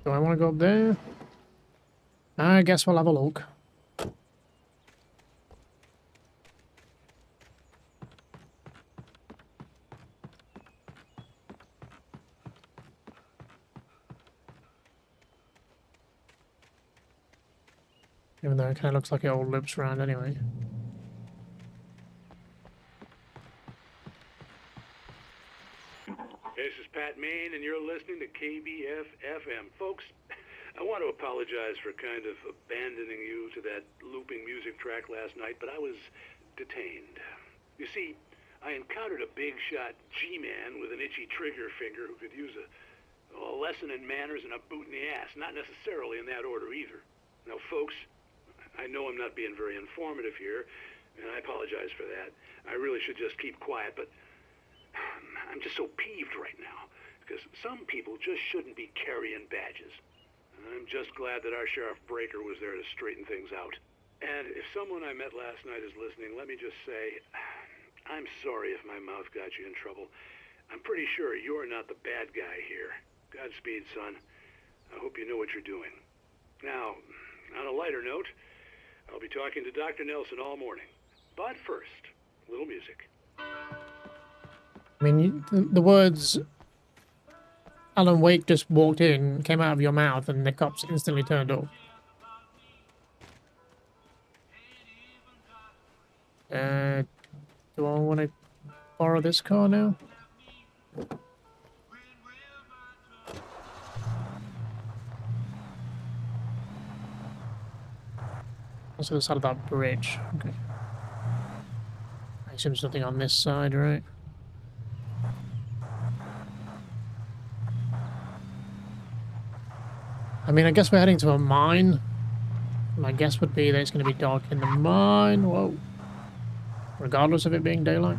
Do I want to go up there? I guess we'll have a look. Even though it kind of looks like it all loops around anyway. This is Pat Main, and you're listening to KBF-FM. Folks, I want to apologize for kind of abandoning you to that looping music track last night, but I was detained. You see, I encountered a big-shot G-man with an itchy trigger finger who could use a lesson in manners and a boot in the ass, not necessarily in that order either. Now, folks, I know I'm not being very informative here, and I apologize for that. I really should just keep quiet, but I'm just so peeved right now, because some people just shouldn't be carrying badges. I'm just glad that our Sheriff Breaker was there to straighten things out. And if someone I met last night is listening, let me just say, I'm sorry if my mouth got you in trouble. I'm pretty sure you're not the bad guy here. Godspeed, son. I hope you know what you're doing. Now, on a lighter note, I'll be talking to Dr. Nelson all morning. But first, a little music. I mean, the words Alan Wake just walked in came out of your mouth and the cops instantly turned off. Do I want to borrow this car now? That's the side of that bridge. Okay. I assume there's nothing on this side, right? I mean, I guess we're heading to a mine. My guess would be that it's going to be dark in the mine. Whoa. Regardless of it being daylight.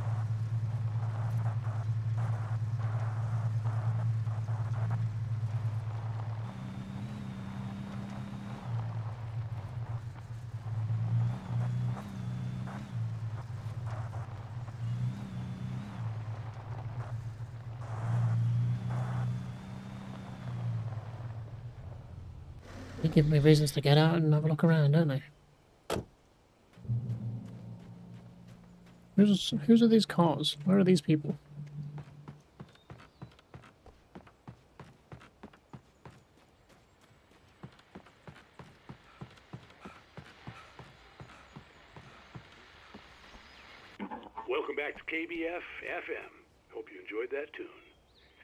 They give me reasons to get out and have a look around, don't they? Whose are these cars? Where are these people? Welcome back to KBF FM. Hope you enjoyed that tune.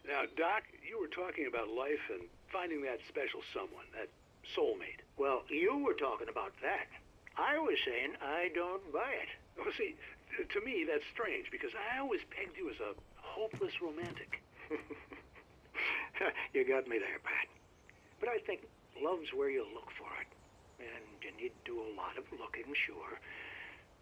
Now, Doc, you were talking about life and finding that special someone, that soulmate. Well, you were talking about that. I was saying I don't buy it. Oh, see, to me, that's strange, because I always pegged you as a hopeless romantic. You got me there, Pat. But I think love's where you look for it. And you need to do a lot of looking, sure.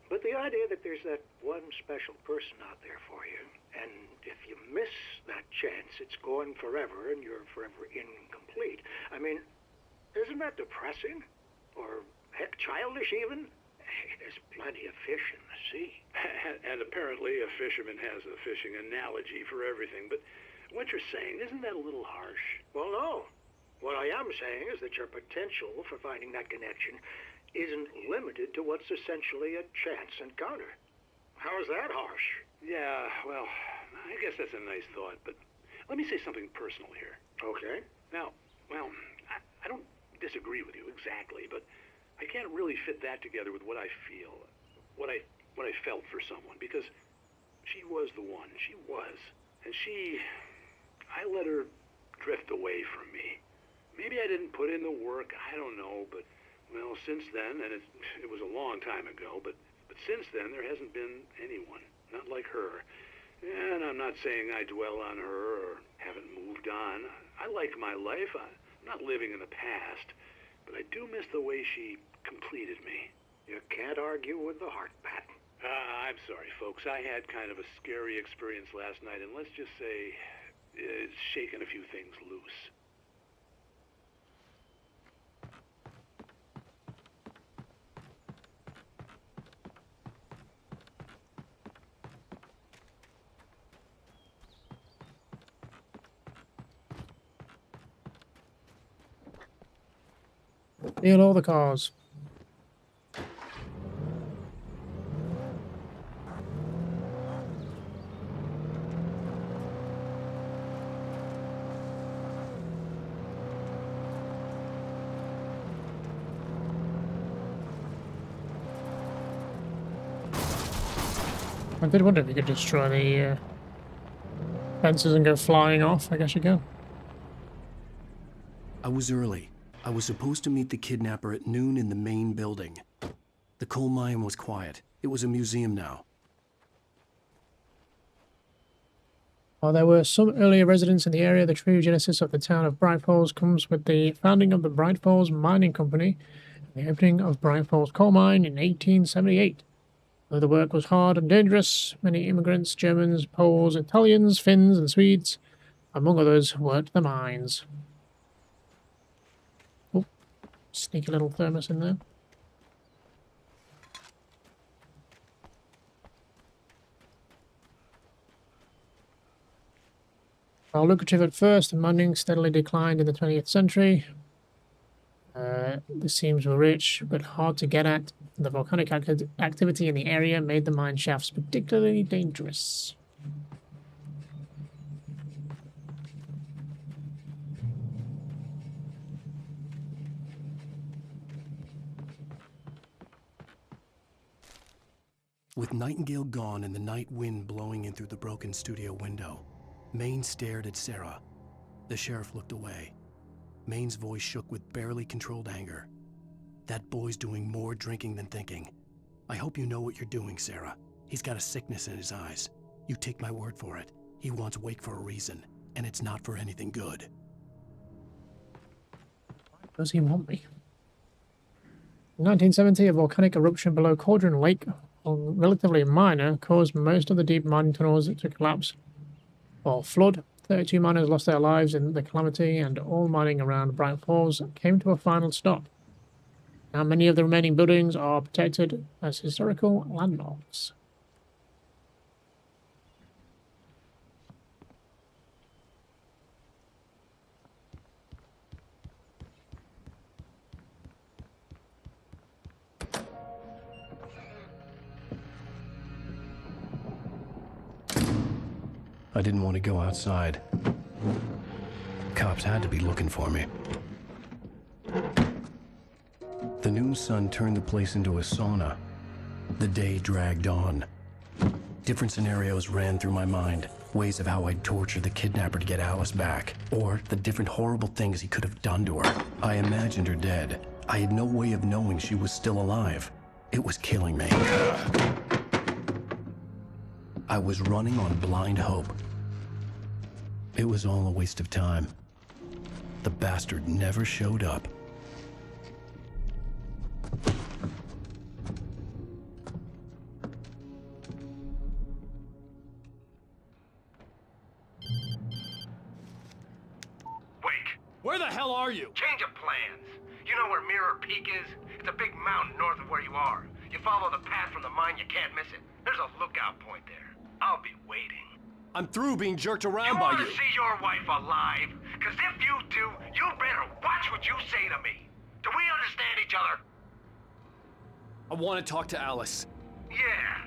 But the idea that there's that one special person out there for you, and if you miss that chance, it's gone forever, and you're forever incomplete. I mean, isn't that depressing? Or, heck, childish even? There's plenty of fish in the sea. And apparently a fisherman has a fishing analogy for everything, but what you're saying, isn't that a little harsh? Well, no. What I am saying is that your potential for finding that connection isn't limited to what's essentially a chance encounter. How is that harsh? Yeah, well, I guess that's a nice thought, but let me say something personal here. Okay. Now, well, I don't disagree with you exactly, but I can't really fit that together with what I feel, what I felt for someone, because she was the one. She was. And I let her drift away from me. Maybe I didn't put in the work, I don't know, but, well, since then, and it was a long time ago, but since then there hasn't been anyone, not like her. And I'm not saying I dwell on her or haven't moved on. I like my life. I'm not living in the past, but I do miss the way she completed me. You can't argue with the heart, Pat. I'm sorry, folks. I had kind of a scary experience last night, and let's just say it's shaken a few things loose. Steal all the cars. I did wonder if you could destroy the fences and go flying off. I guess you can. I was early. I was supposed to meet the kidnapper at noon in the main building. The coal mine was quiet. It was a museum now. While there were some earlier residents in the area, the true genesis of the town of Bright Falls comes with the founding of the Bright Falls Mining Company and the opening of Bright Falls Coal Mine in 1878. Though the work was hard and dangerous, many immigrants, Germans, Poles, Italians, Finns, and Swedes Among others, worked the mines. Oh, sneaky little thermos in there. While lucrative at first, the mining steadily declined in the 20th century. The seams were rich, but hard to get at. The volcanic activity in the area made the mine shafts particularly dangerous. With Nightingale gone and the night wind blowing in through the broken studio window, Maine stared at Sarah. The sheriff looked away. Maine's voice shook with barely controlled anger. That boy's doing more drinking than thinking. I hope you know what you're doing, Sarah. He's got a sickness in his eyes. You take my word for it. He wants Wake for a reason, and it's not for anything good. Why does he want me? In 1970, a volcanic eruption below Cauldron Lake, relatively minor, caused most of the deep mining tunnels to collapse or flood. 32 miners lost their lives in the calamity, and all mining around Bright Falls came to a final stop. Now many of the remaining buildings are protected as historical landmarks. I didn't want to go outside. Cops had to be looking for me. The noon sun turned the place into a sauna. The day dragged on. Different scenarios ran through my mind. Ways of how I'd torture the kidnapper to get Alice back. Or the different horrible things he could have done to her. I imagined her dead. I had no way of knowing she was still alive. It was killing me. I was running on blind hope. It was all a waste of time. The bastard never showed up. Where the hell are you? Change of plans. You know where Mirror Peak is? It's a big mountain north of where you are. You follow the path from the mine, you can't miss it. There's a lookout point there. I'll be waiting. I'm through being jerked around by you. You want to see your wife alive? Because if you do, you better watch what you say to me. Do we understand each other? I want to talk to Alice. Yeah,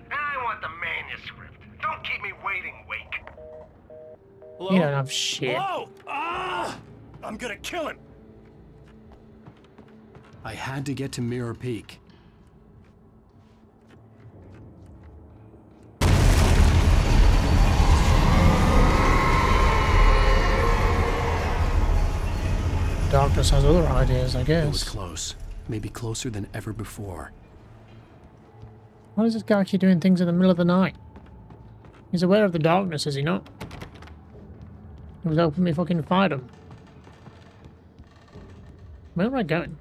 and I want the manuscript. Don't keep me waiting, Wake. Hello? You don't have shit. Hello! Ah! I'm gonna kill him! I had to get to Mirror Peak. Darkness has other ideas, I guess. It was close. Maybe closer than ever before. Why does this guy keep doing things in the middle of the night? He's aware of the darkness, is he not? He was helping me fucking fight him. Where am I going?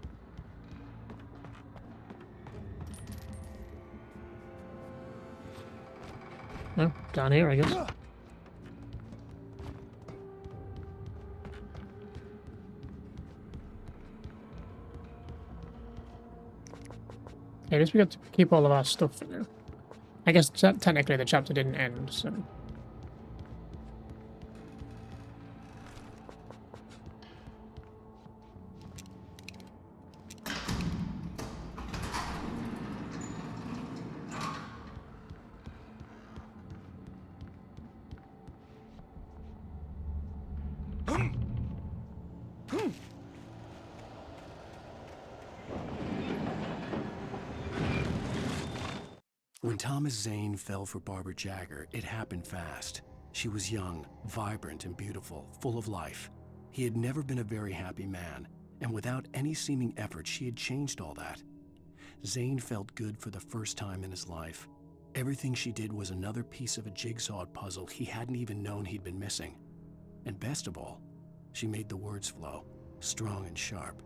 Oh, down here, I guess. Okay, at least we got to keep all of our stuff for now. I guess technically the chapter didn't end, so... When Thomas Zane fell for Barbara Jagger, it happened fast. She was young, vibrant and beautiful, full of life. He had never been a very happy man, and without any seeming effort, she had changed all that. Zane felt good for the first time in his life. Everything she did was another piece of a jigsaw puzzle he hadn't even known he'd been missing. And best of all, she made the words flow, strong and sharp.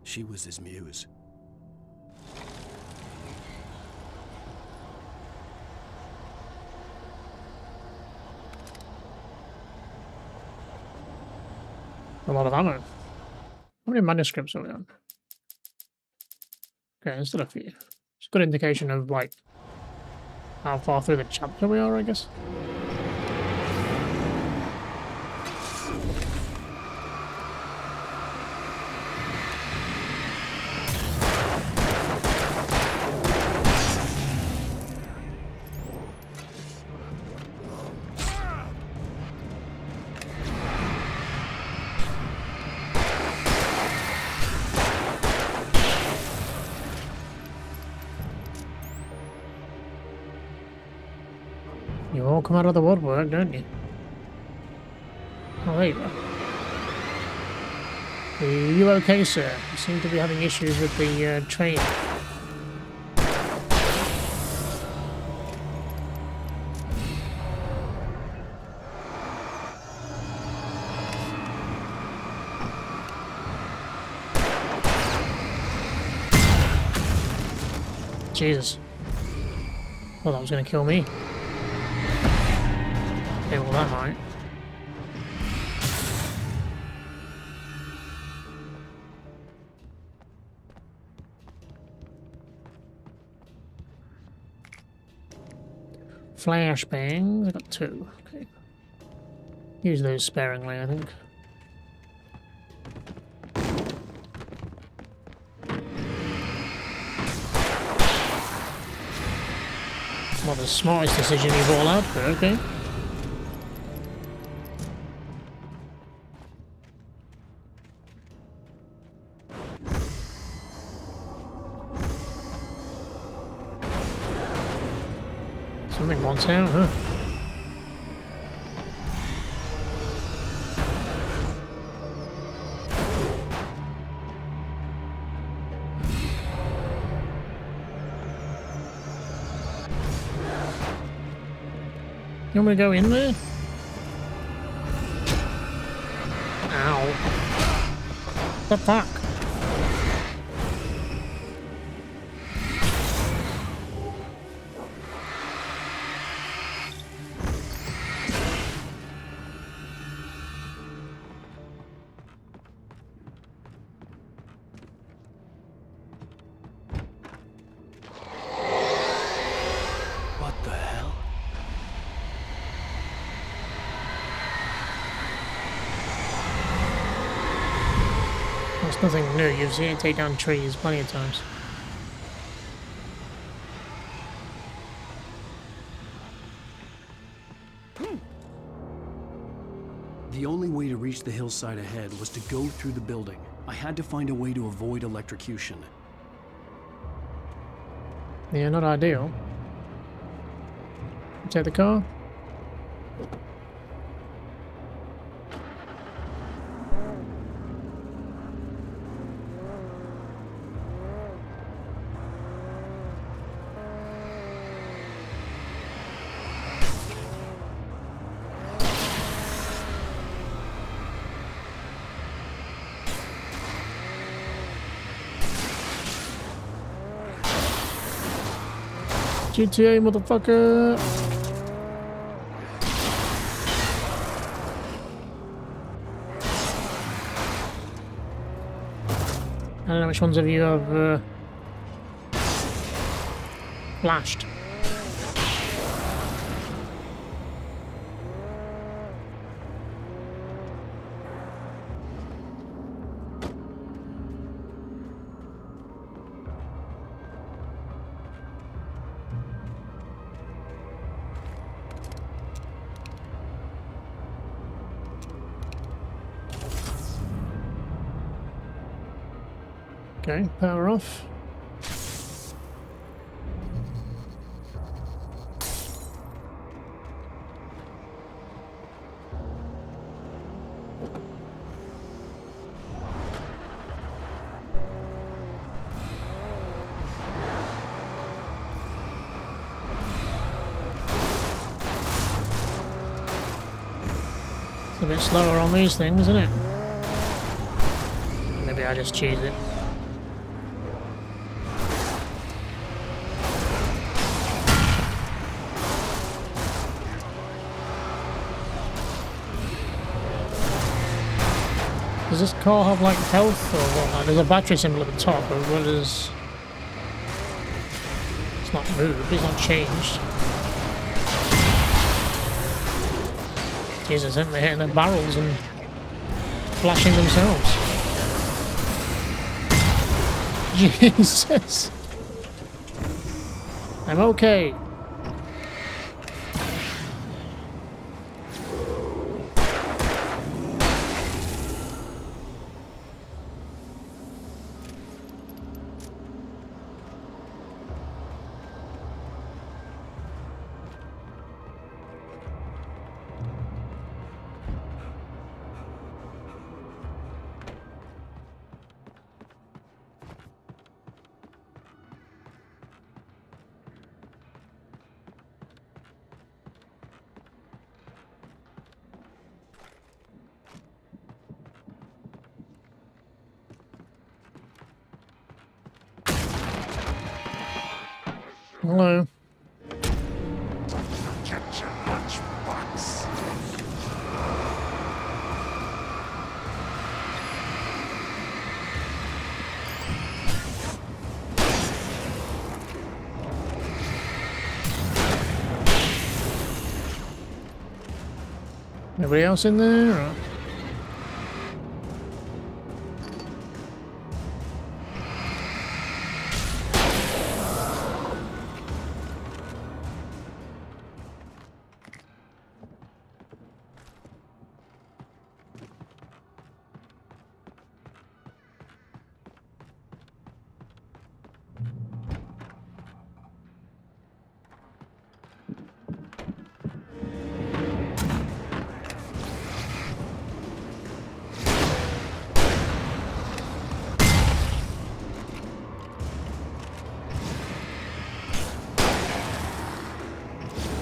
She was his muse. A lot of ammo. How many manuscripts are we on? Okay, there's still a few. It's a good indication of, like, how far through the chapter we are, I guess. You all come out of the woodwork, don't you? Oh, there you are. Are you okay, sir? You seem to be having issues with the train. Jesus. Well, that was going to kill me. Okay, well that might. Flashbangs, I got 2. Okay. Use those sparingly, I think. Not the smartest decision you've all had, but okay. Something wants out, huh? You want me to go in there? Ow. What the fuck? What the hell? That's nothing new. You've seen it take down trees plenty of times. The only way to reach the hillside ahead was to go through the building. I had to find a way to avoid electrocution. Yeah, not ideal. Take the car. GTA, motherfucker! I don't know which ones of you have flashed. Okay, power off. It's a bit slower on these things, isn't it? Maybe I just cheese it. Does this car have like health or what? Like, there's a battery symbol at the top, but what is... It's not moved, it's not changed. Jesus, aren't they hitting their barrels and flashing themselves? Jesus. I'm okay. Hello. Catch a lunchbox. Nobody else in there? Or?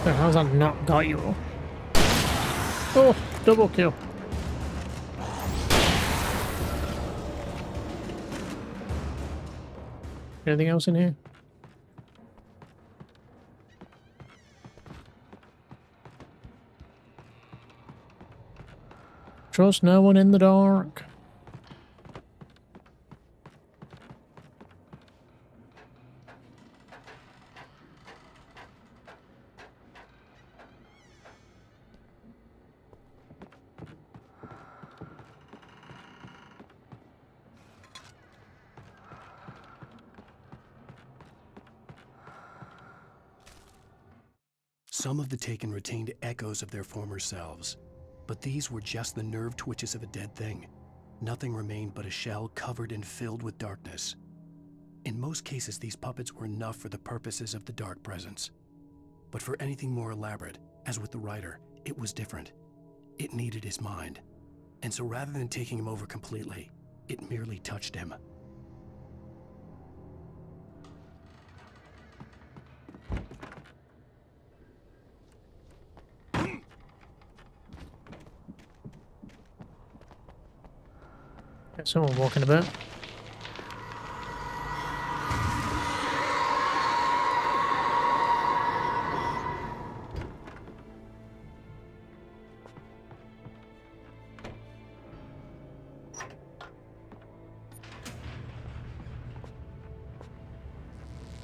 How's that not got you all? Oh, double kill. Anything else in here? Trust no one in the dark. Some of the Taken retained echoes of their former selves, but these were just the nerve twitches of a dead thing. Nothing remained but a shell covered and filled with darkness. In most cases, these puppets were enough for the purposes of the Dark Presence. But for anything more elaborate, as with the writer, it was different. It needed his mind. And so rather than taking him over completely, it merely touched him. Got someone walking about.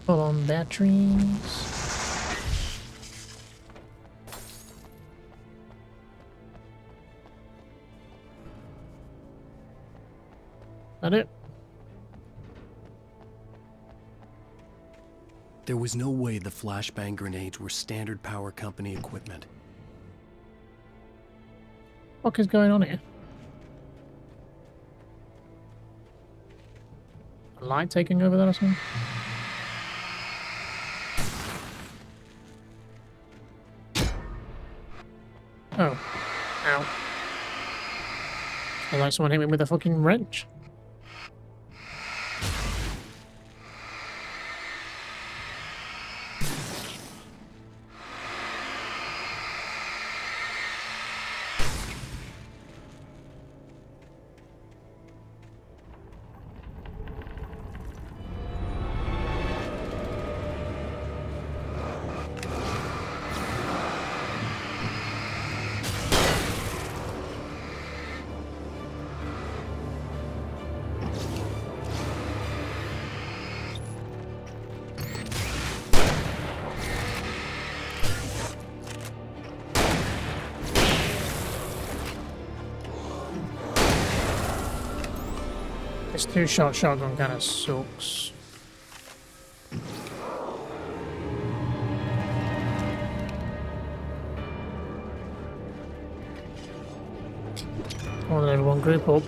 Full on batteries. That it? There was no way the flashbang grenades were standard power company equipment. What is going on here? A light taking over that or something? Oh. Ow. I like someone hit me with a fucking wrench. This two-shot shotgun kind of sucks. Come on, everyone, group up.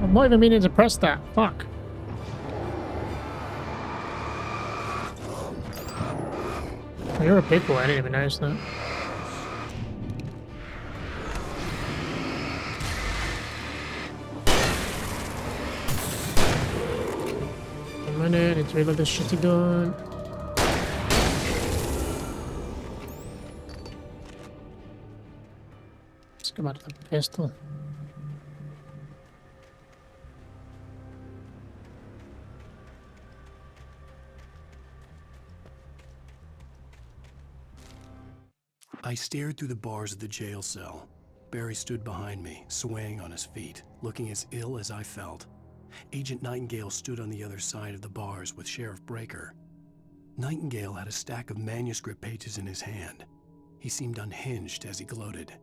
I'm not even meaning to press that. Fuck. Oh, you're a big boy. I didn't even notice that. A minute. Need to reload this shitty gun. Let's go back to the pistol. I stared through the bars of the jail cell. Barry stood behind me, swaying on his feet, looking as ill as I felt. Agent Nightingale stood on the other side of the bars with Sheriff Breaker. Nightingale had a stack of manuscript pages in his hand. He seemed unhinged as he gloated.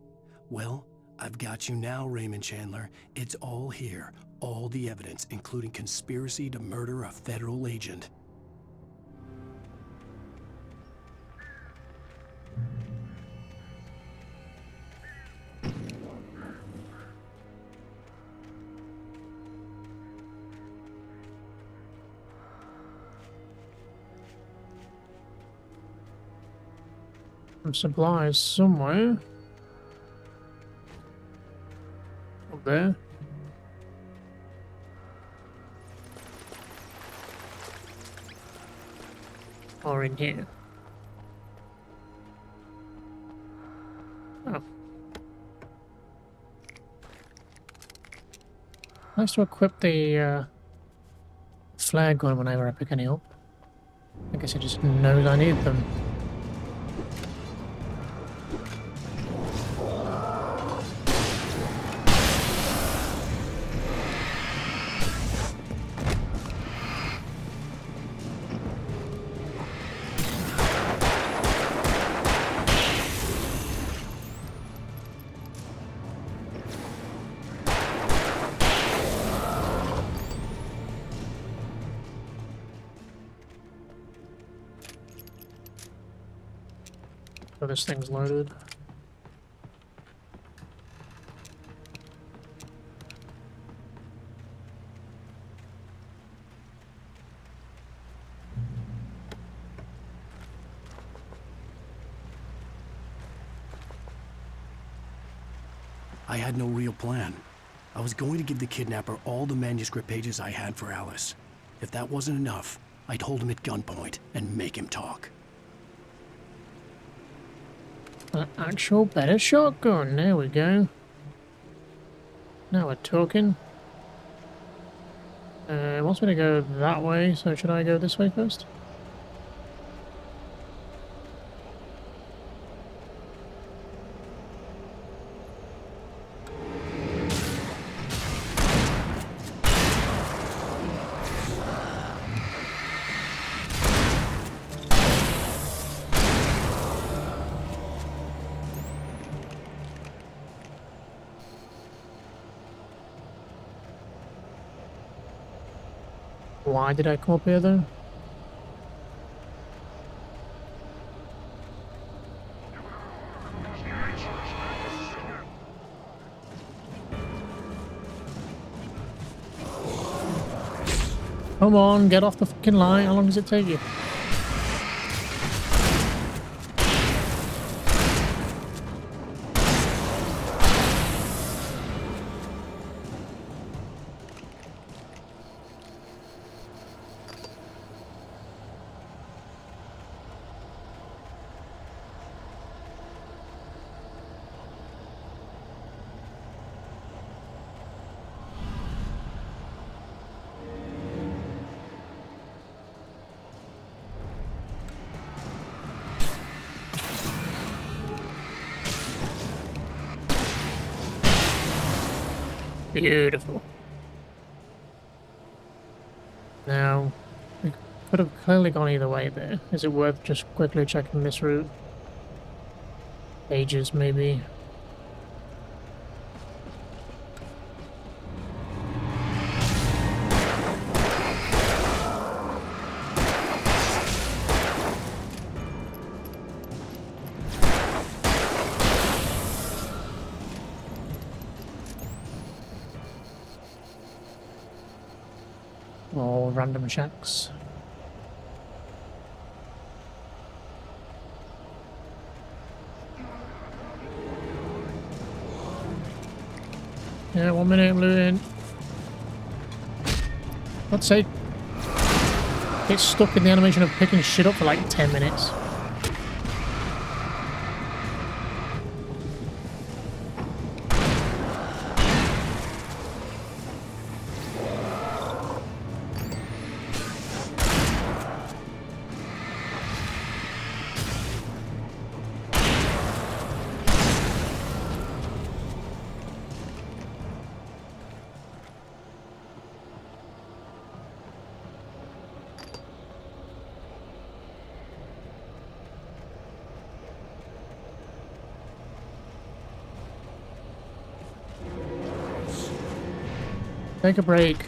"Well, I've got you now, Raymond Chandler. It's all here. All the evidence, including conspiracy to murder a federal agent." Some supplies somewhere. Up there. Or in here. Oh. Nice to equip the flare gun whenever I pick any up. I guess it just knows I need them. So this thing's loaded. I had no real plan. I was going to give the kidnapper all the manuscript pages I had for Alice. If that wasn't enough, I'd hold him at gunpoint and make him talk. An actual better shotgun. There we go. Now we're talking. It wants me to go that way, so should I go this way first? Why did I come up here though? Come on, get off the fucking line. How long does it take you? Beautiful. Now, we could have clearly gone either way there. Is it worth just quickly checking this route? Pages, maybe. Or random shacks. Yeah, 1 minute, I'm looting. Let's say get stuck in the animation of picking shit up for like 10 minutes. Take a break.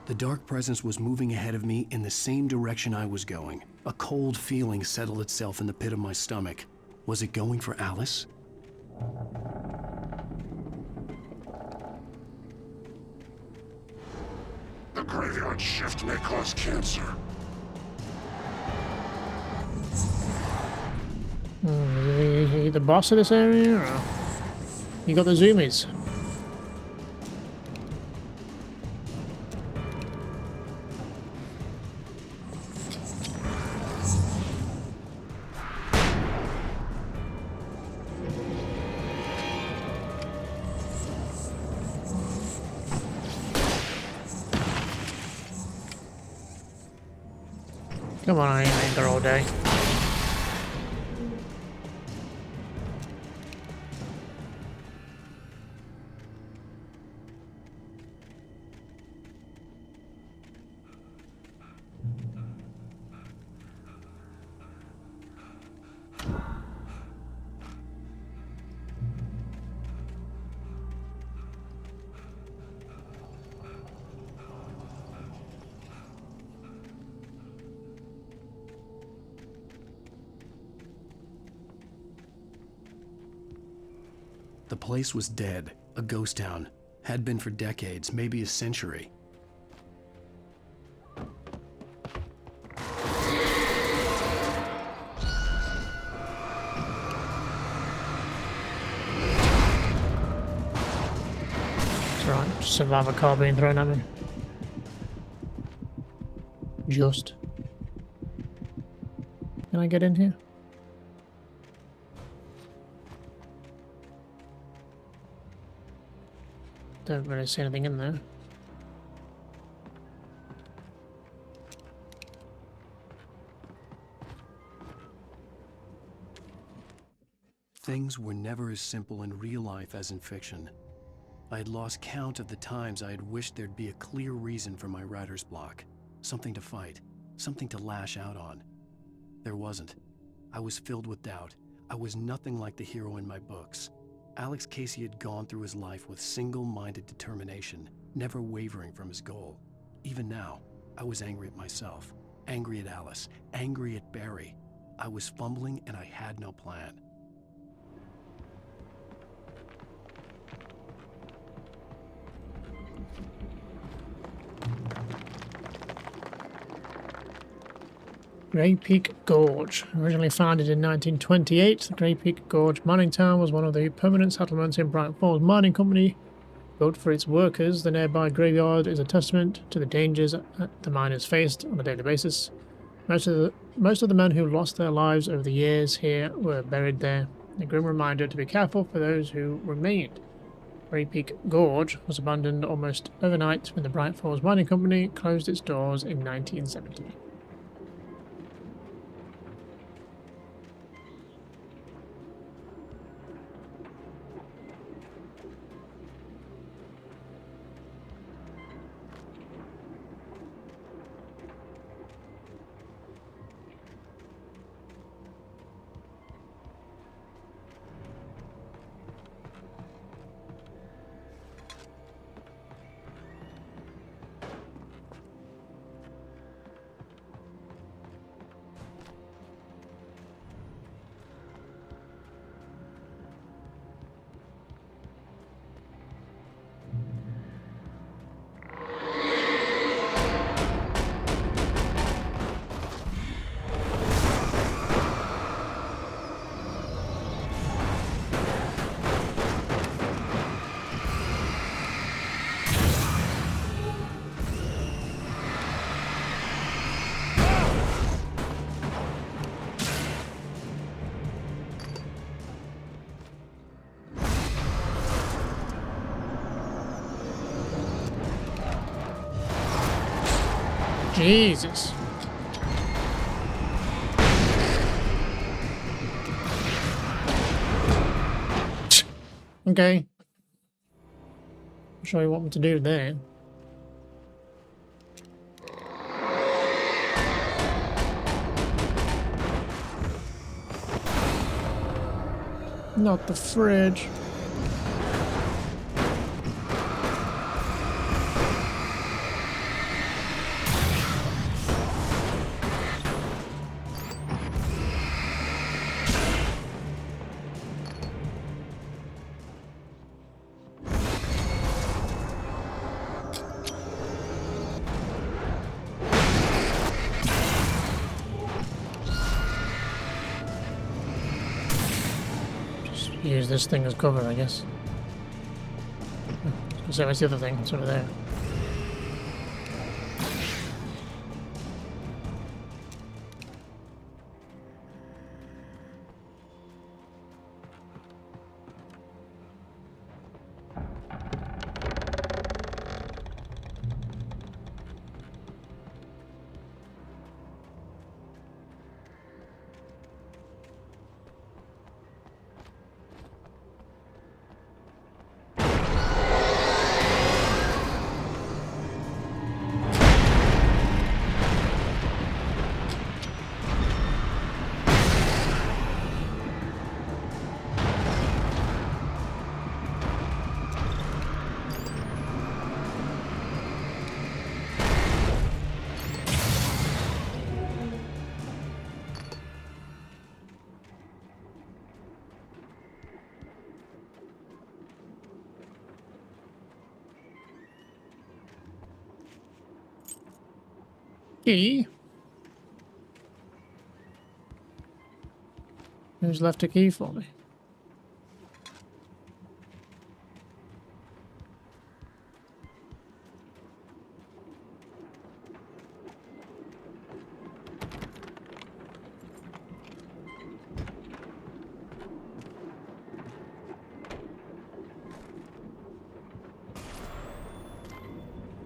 The dark presence was moving ahead of me in the same direction I was going. A cold feeling settled itself in the pit of my stomach. Was it going for Alice? The graveyard shift may cause cancer. Is he the boss of this area, or you got the zoomies? Come on, I ain't anger all day. The place was dead, a ghost town. Had been for decades, maybe a century. It's alright, survive a car being thrown at me. Just. Can I get in here? Don't really see anything in there. Things were never as simple in real life as in fiction. I had lost count of the times I had wished there'd be a clear reason for my writer's block. Something to fight, something to lash out on. There wasn't. I was filled with doubt. I was nothing like the hero in my books. Alex Casey had gone through his life with single-minded determination, never wavering from his goal. Even now, I was angry at myself, angry at Alice, angry at Barry. I was fumbling and I had no plan. Grey Peak Gorge. Originally founded in 1928, the Grey Peak Gorge mining town was one of the permanent settlements in Bright Falls Mining Company. Built for its workers, the nearby graveyard is a testament to the dangers that the miners faced on a daily basis. Most of Most of the men who lost their lives over the years here were buried there. A grim reminder to be careful for those who remained. Grey Peak Gorge was abandoned almost overnight when the Bright Falls Mining Company closed its doors in 1970. Jesus. Okay. I'll show you what to do there. Not the fridge. Use this thing as cover, I guess. So what's the other thing? It's over there. Key? Who's left a key for me?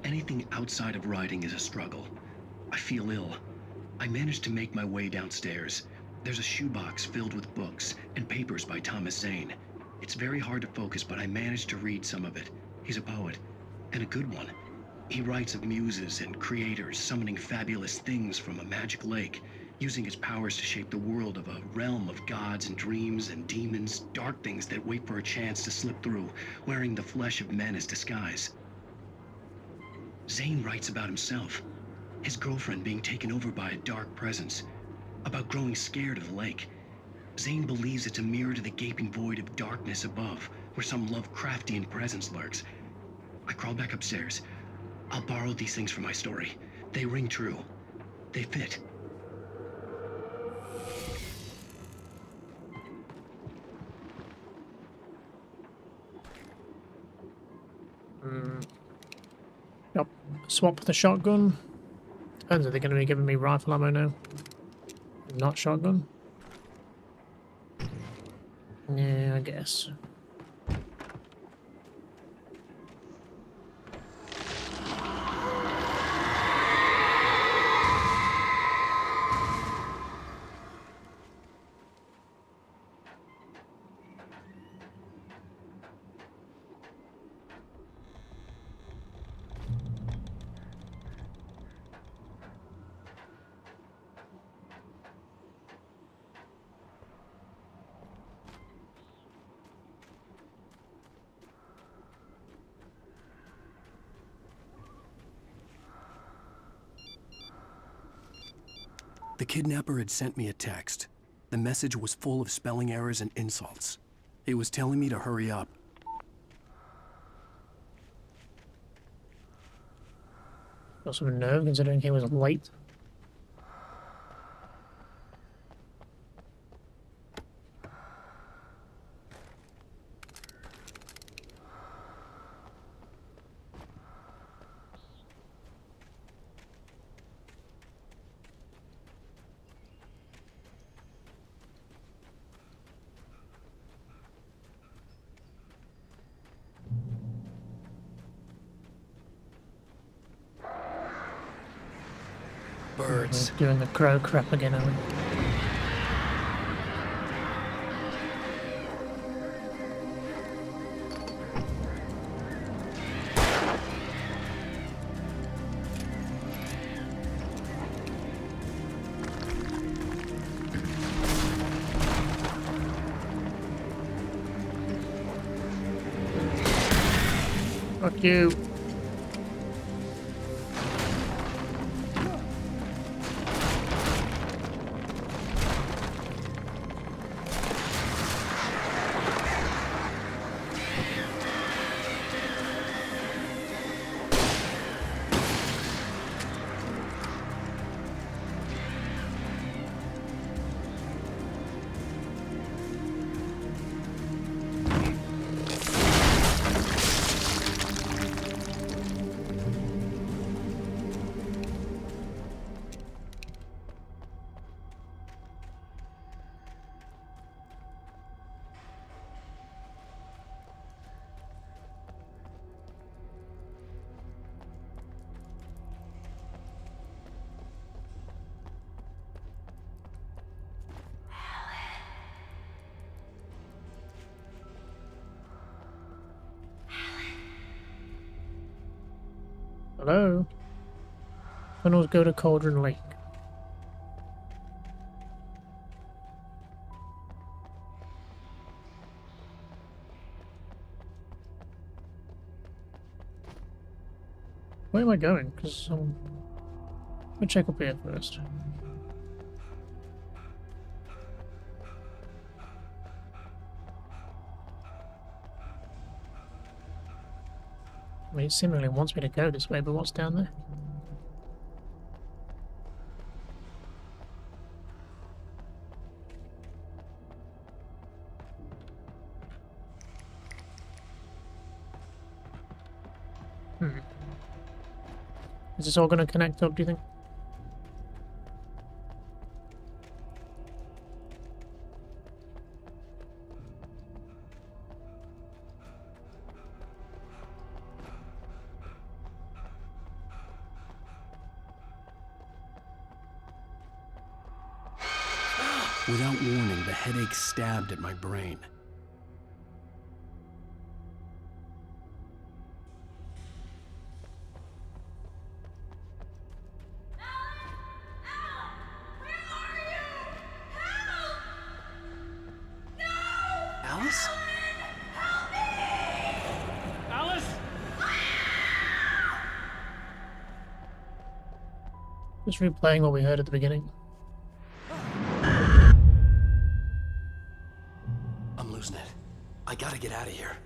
Anything outside of writing is a struggle. I feel ill. I managed to make my way downstairs. There's a shoebox filled with books and papers by Thomas Zane. It's very hard to focus, but I managed to read some of it. He's a poet, and a good one. He writes of muses and creators summoning fabulous things from a magic lake, using his powers to shape the world of a realm of gods and dreams and demons, dark things that wait for a chance to slip through, wearing the flesh of men as disguise. Zane writes about himself, his girlfriend being taken over by a dark presence, about growing scared of the lake. Zane believes it's a mirror to the gaping void of darkness above, where some Lovecraftian presence lurks. I crawl back upstairs. I'll borrow these things for my story. They ring true. They fit. Yep. Swap the shotgun. Depends if they're going to be giving me rifle ammo now. Not shotgun? Yeah, I guess. The kidnapper had sent me a text. The message was full of spelling errors and insults. It was telling me to hurry up. Got some nerve considering he was late. Birds. We're doing the crow crap again, are we? Fuck you. Hello? Tunnels go to Cauldron Lake. Where am I going? Because let me check up here first. I mean, it seemingly wants me to go this way, but what's down there? Is this all going to connect up, do you think? Without warning, the headache stabbed at my brain. Alice? Alice? Just replaying what we heard at the beginning. I'm losing it. I gotta get out of here.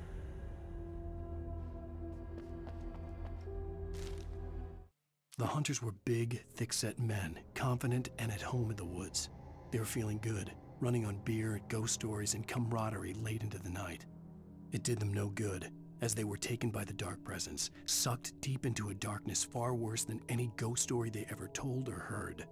The hunters were big, thick-set men, confident and at home in the woods. They were feeling good, running on beer, ghost stories, and camaraderie late into the night. It did them no good, as they were taken by the dark presence, sucked deep into a darkness far worse than any ghost story they ever told or heard.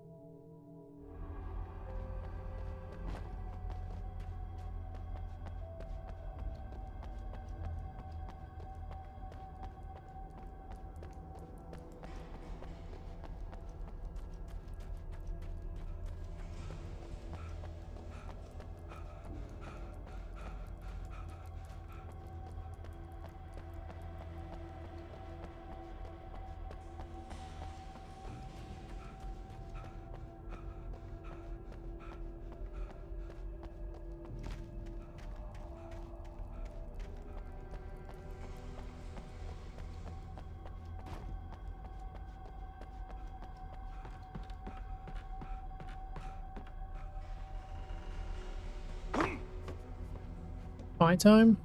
Pie time?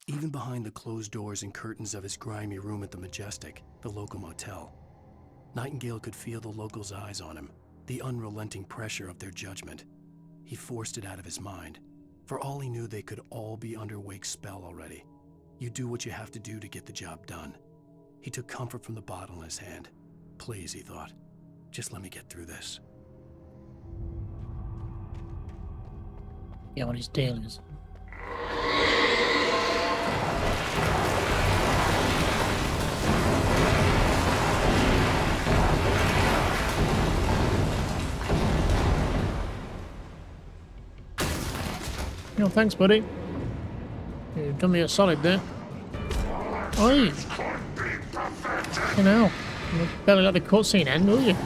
Even behind the closed doors and curtains of his grimy room at the Majestic, the local motel, Nightingale could feel the locals' eyes on him, the unrelenting pressure of their judgment. He forced it out of his mind. For all he knew, they could all be under Wake's spell already. You do what you have to do to get the job done. He took comfort from the bottle in his hand. Please, he thought, just let me get through this. Yeah, what his deal is. No, thanks, buddy. You've done me a solid there. Oi! You know, you better let the cutscene end, will you?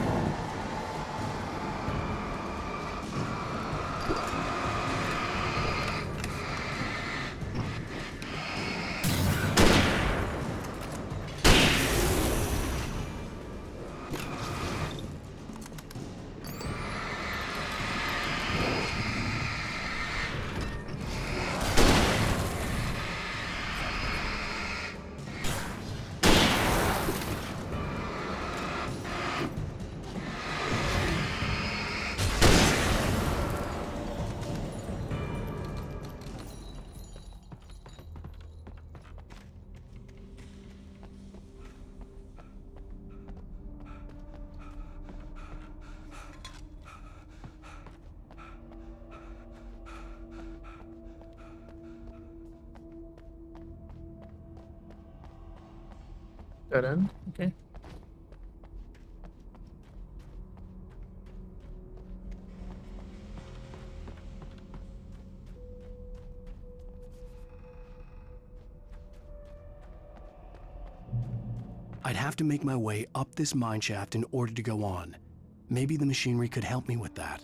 Dead end, okay. I'd have to make my way up this mineshaft in order to go on. Maybe the machinery could help me with that.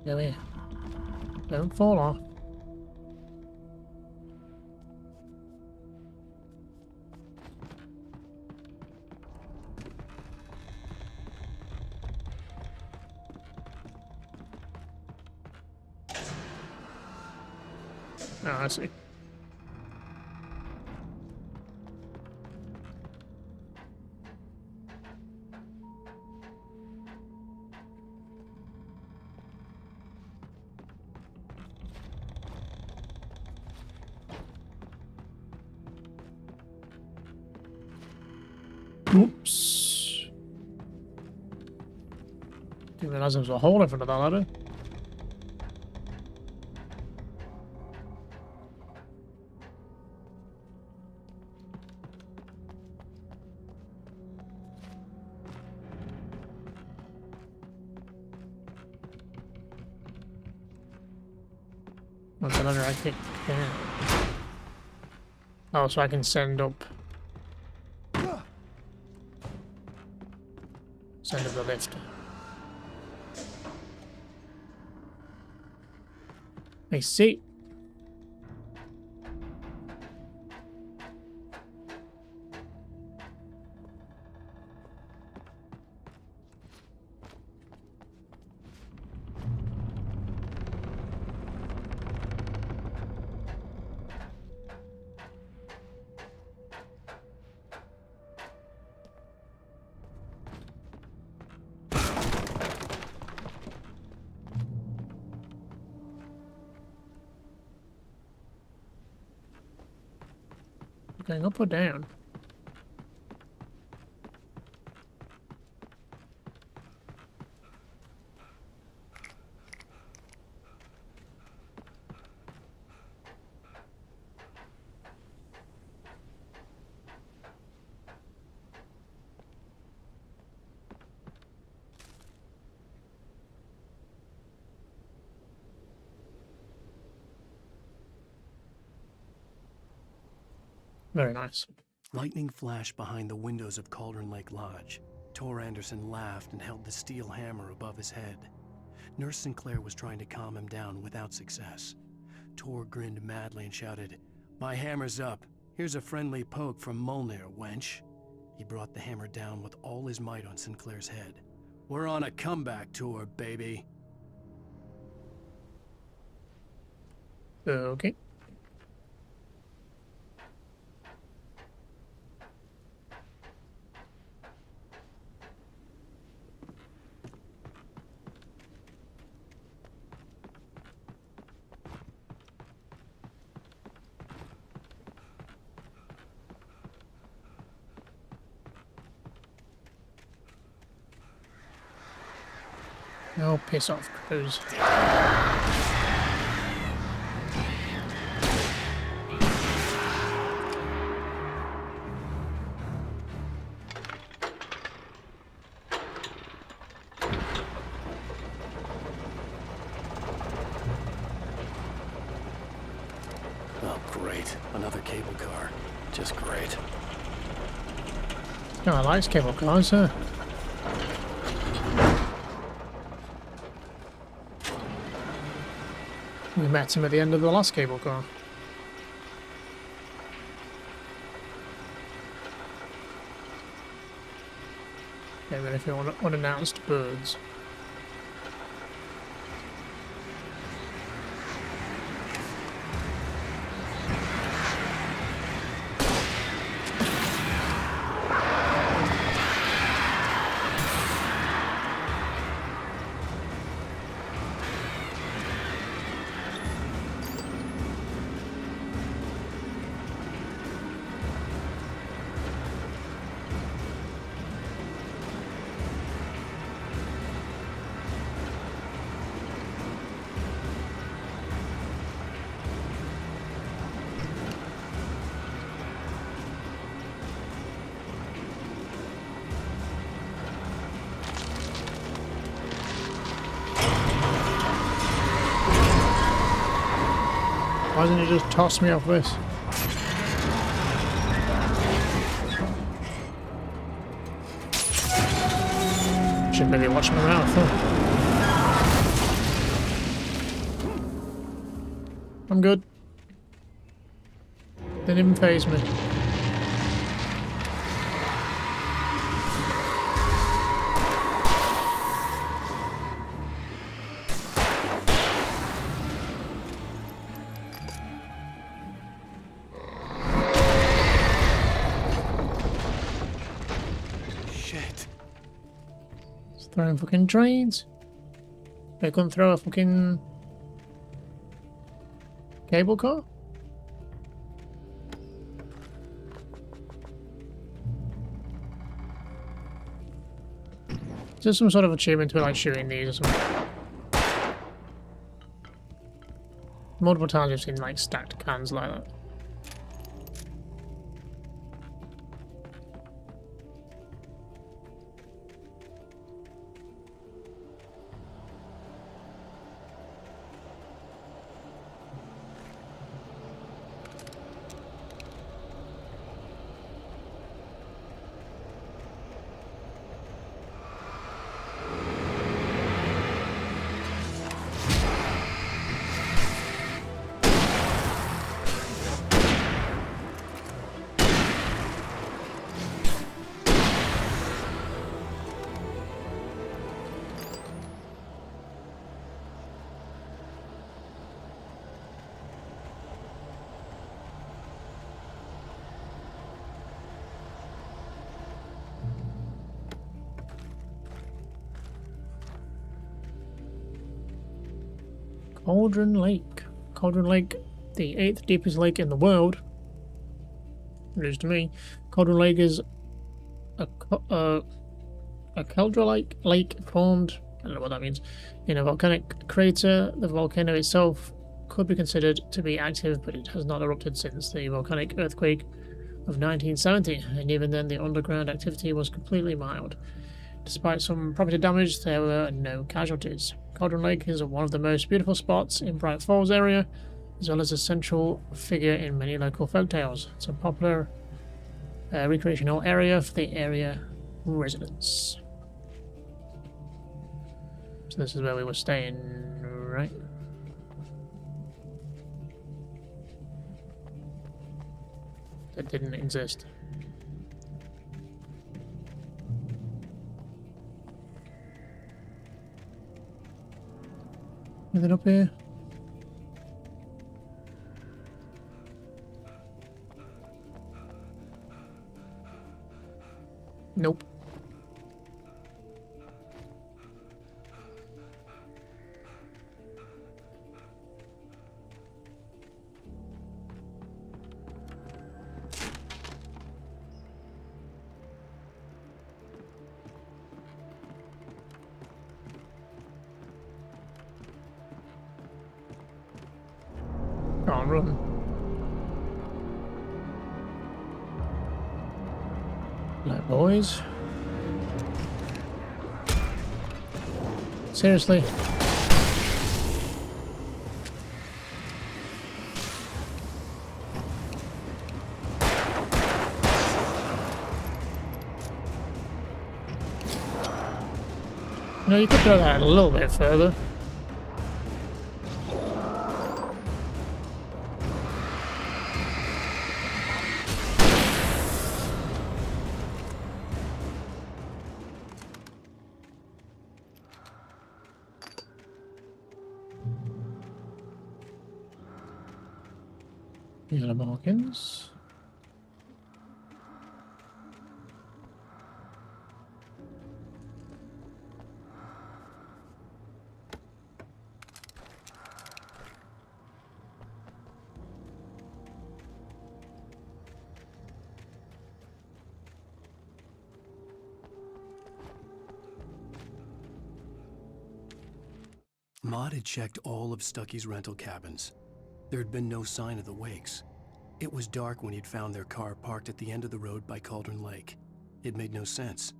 Go here. Don't fall off. Oh, I see. Oops. Didn't realize there was a hole in front of that ladder. What's the ladder I kicked down? Oh, so I can send up. Send up the lift. I see. Going up or down? Very nice. Lightning flashed behind the windows of Cauldron Lake Lodge. Tor Anderson laughed and held the steel hammer above his head. Nurse Sinclair was trying to calm him down without success. Tor grinned madly and shouted, "My hammer's up. Here's a friendly poke from Molnir, wench." He brought the hammer down with all his might on Sinclair's head. "We're on a comeback tour, baby." Okay. Oh, piss off, Cruz. Oh, great. Another cable car. Just great. No, I like cable cars, huh? We met him at the end of the last cable car. Yeah, but if you want unannounced birds. Why doesn't he just toss me off this? Should maybe watch my mouth, huh? I'm good. Didn't even faze me. Throwing fucking trains. They couldn't throw a fucking cable car? Is there some sort of achievement to like shooting these or something? Multiple times I've seen like stacked cans like that. Cauldron Lake. Cauldron Lake, the 8th deepest lake in the world. News to me. Cauldron Lake is a cauldron lake formed, I don't know what that means, in a volcanic crater. The volcano itself could be considered to be active, but it has not erupted since the volcanic earthquake of 1970, and even then the underground activity was completely mild. Despite some property damage, there were no casualties. Cauldron Lake is one of the most beautiful spots in Bright Falls area, as well as a central figure in many local folktales. It's a popular recreational area for the area residents. So this is where we were staying, right? That didn't exist. Anything up here? Nope. Can't run. Like boys. Seriously. No, you could throw that a little bit further. These are the markings. Maud had checked all of Stucky's rental cabins. There had been no sign of the Wakes. It was dark when he'd found their car parked at the end of the road by Cauldron Lake. It made no sense.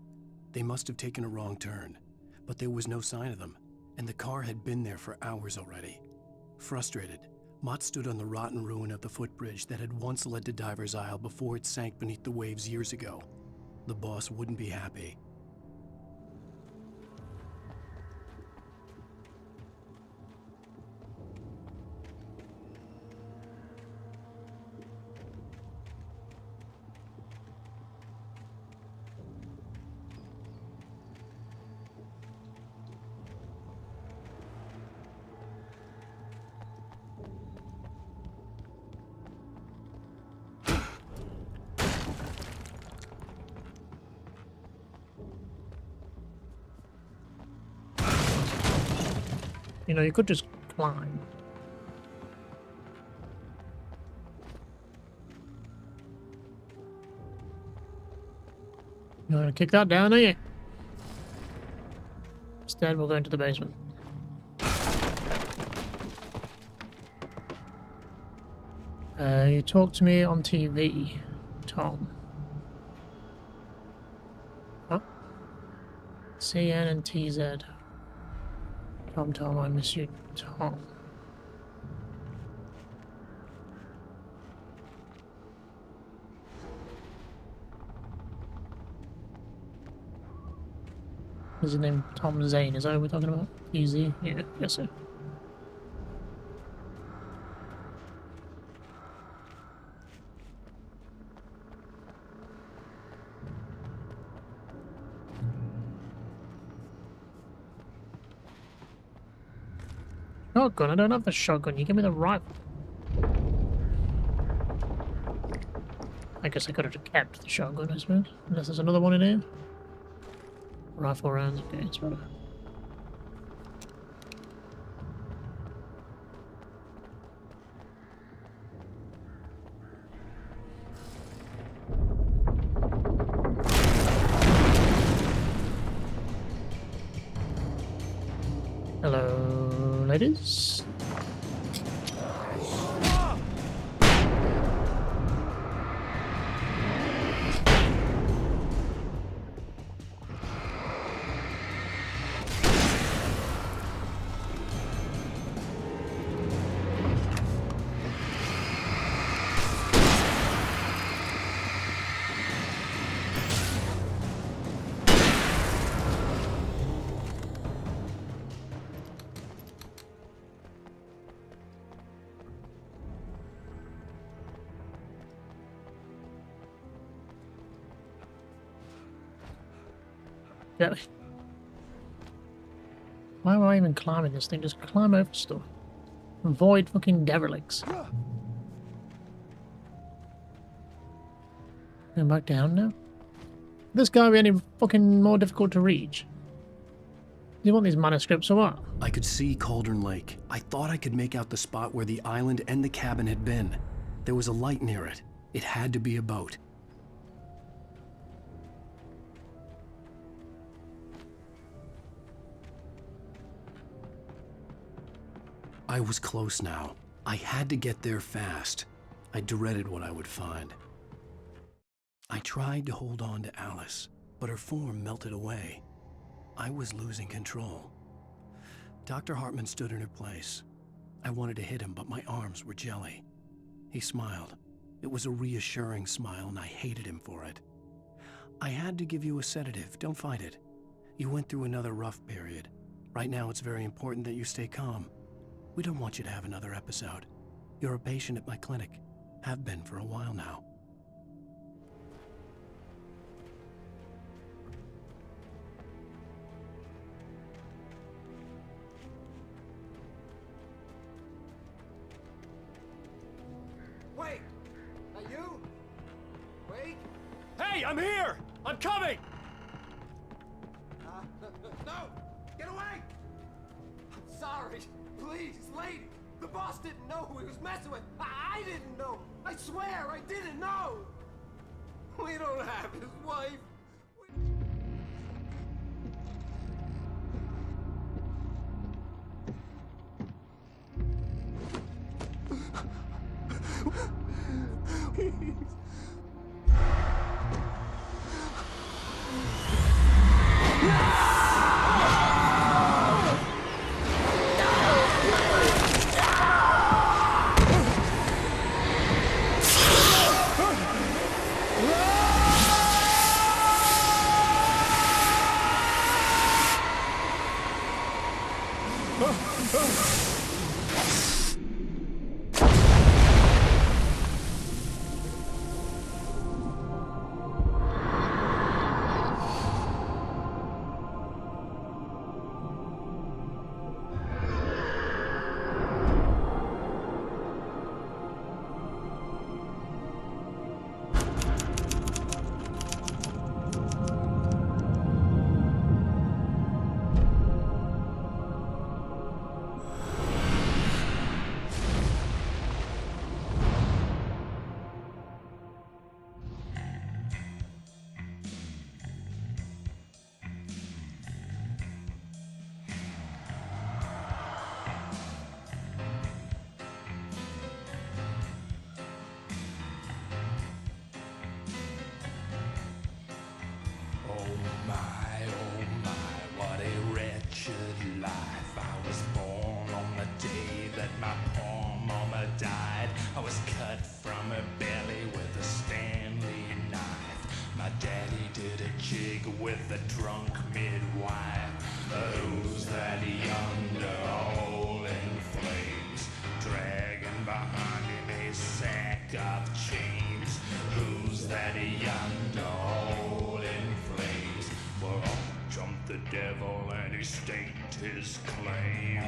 They must have taken a wrong turn, but there was no sign of them, and the car had been there for hours already. Frustrated, Mott stood on the rotten ruin of the footbridge that had once led to Diver's Isle before it sank beneath the waves years ago. The boss wouldn't be happy. You know, you could just climb. You want to kick that down, are you? Instead, we'll go into the basement. You talked to me on TV, Tom. Huh? CN and TZ. Tom, I miss you, Tom. Is his name Tom Zane? Is that what we're talking about? Easy? Yeah, yes sir. Shotgun? I don't have the shotgun. You give me the rifle. I guess I could have kept the shotgun, I suppose. Unless there's another one in here. Rifle rounds. Okay, it's better. Hello, ladies. Yeah. Why am I even climbing this thing? Just climb over stuff. Avoid fucking derelicts. Going back down now? This guy be any fucking more difficult to reach? Do you want these manuscripts or what? I could see Cauldron Lake. I thought I could make out the spot where the island and the cabin had been. There was a light near it. It had to be a boat. I was close now. I had to get there fast. I dreaded what I would find. I tried to hold on to Alice, but her form melted away. I was losing control. Dr. Hartman stood in her place. I wanted to hit him, but my arms were jelly. He smiled. It was a reassuring smile, and I hated him for it. I had to give you a sedative. Don't fight it. You went through another rough period. Right now, it's very important that you stay calm. We don't want you to have another episode. You're a patient at my clinic. Have been for a while now. Wait! Are you? Wait! Hey, I'm here! I'm coming! No! Get away! I'm sorry. Please, lady. The boss didn't know who he was messing with. I didn't know. I swear, I didn't know. We don't have his wife. With the drunk midwife, who's that yonder all in flames, dragging behind him a sack of chains? Who's that yonder all in flames? Well, up jumped the devil and he staked his claim.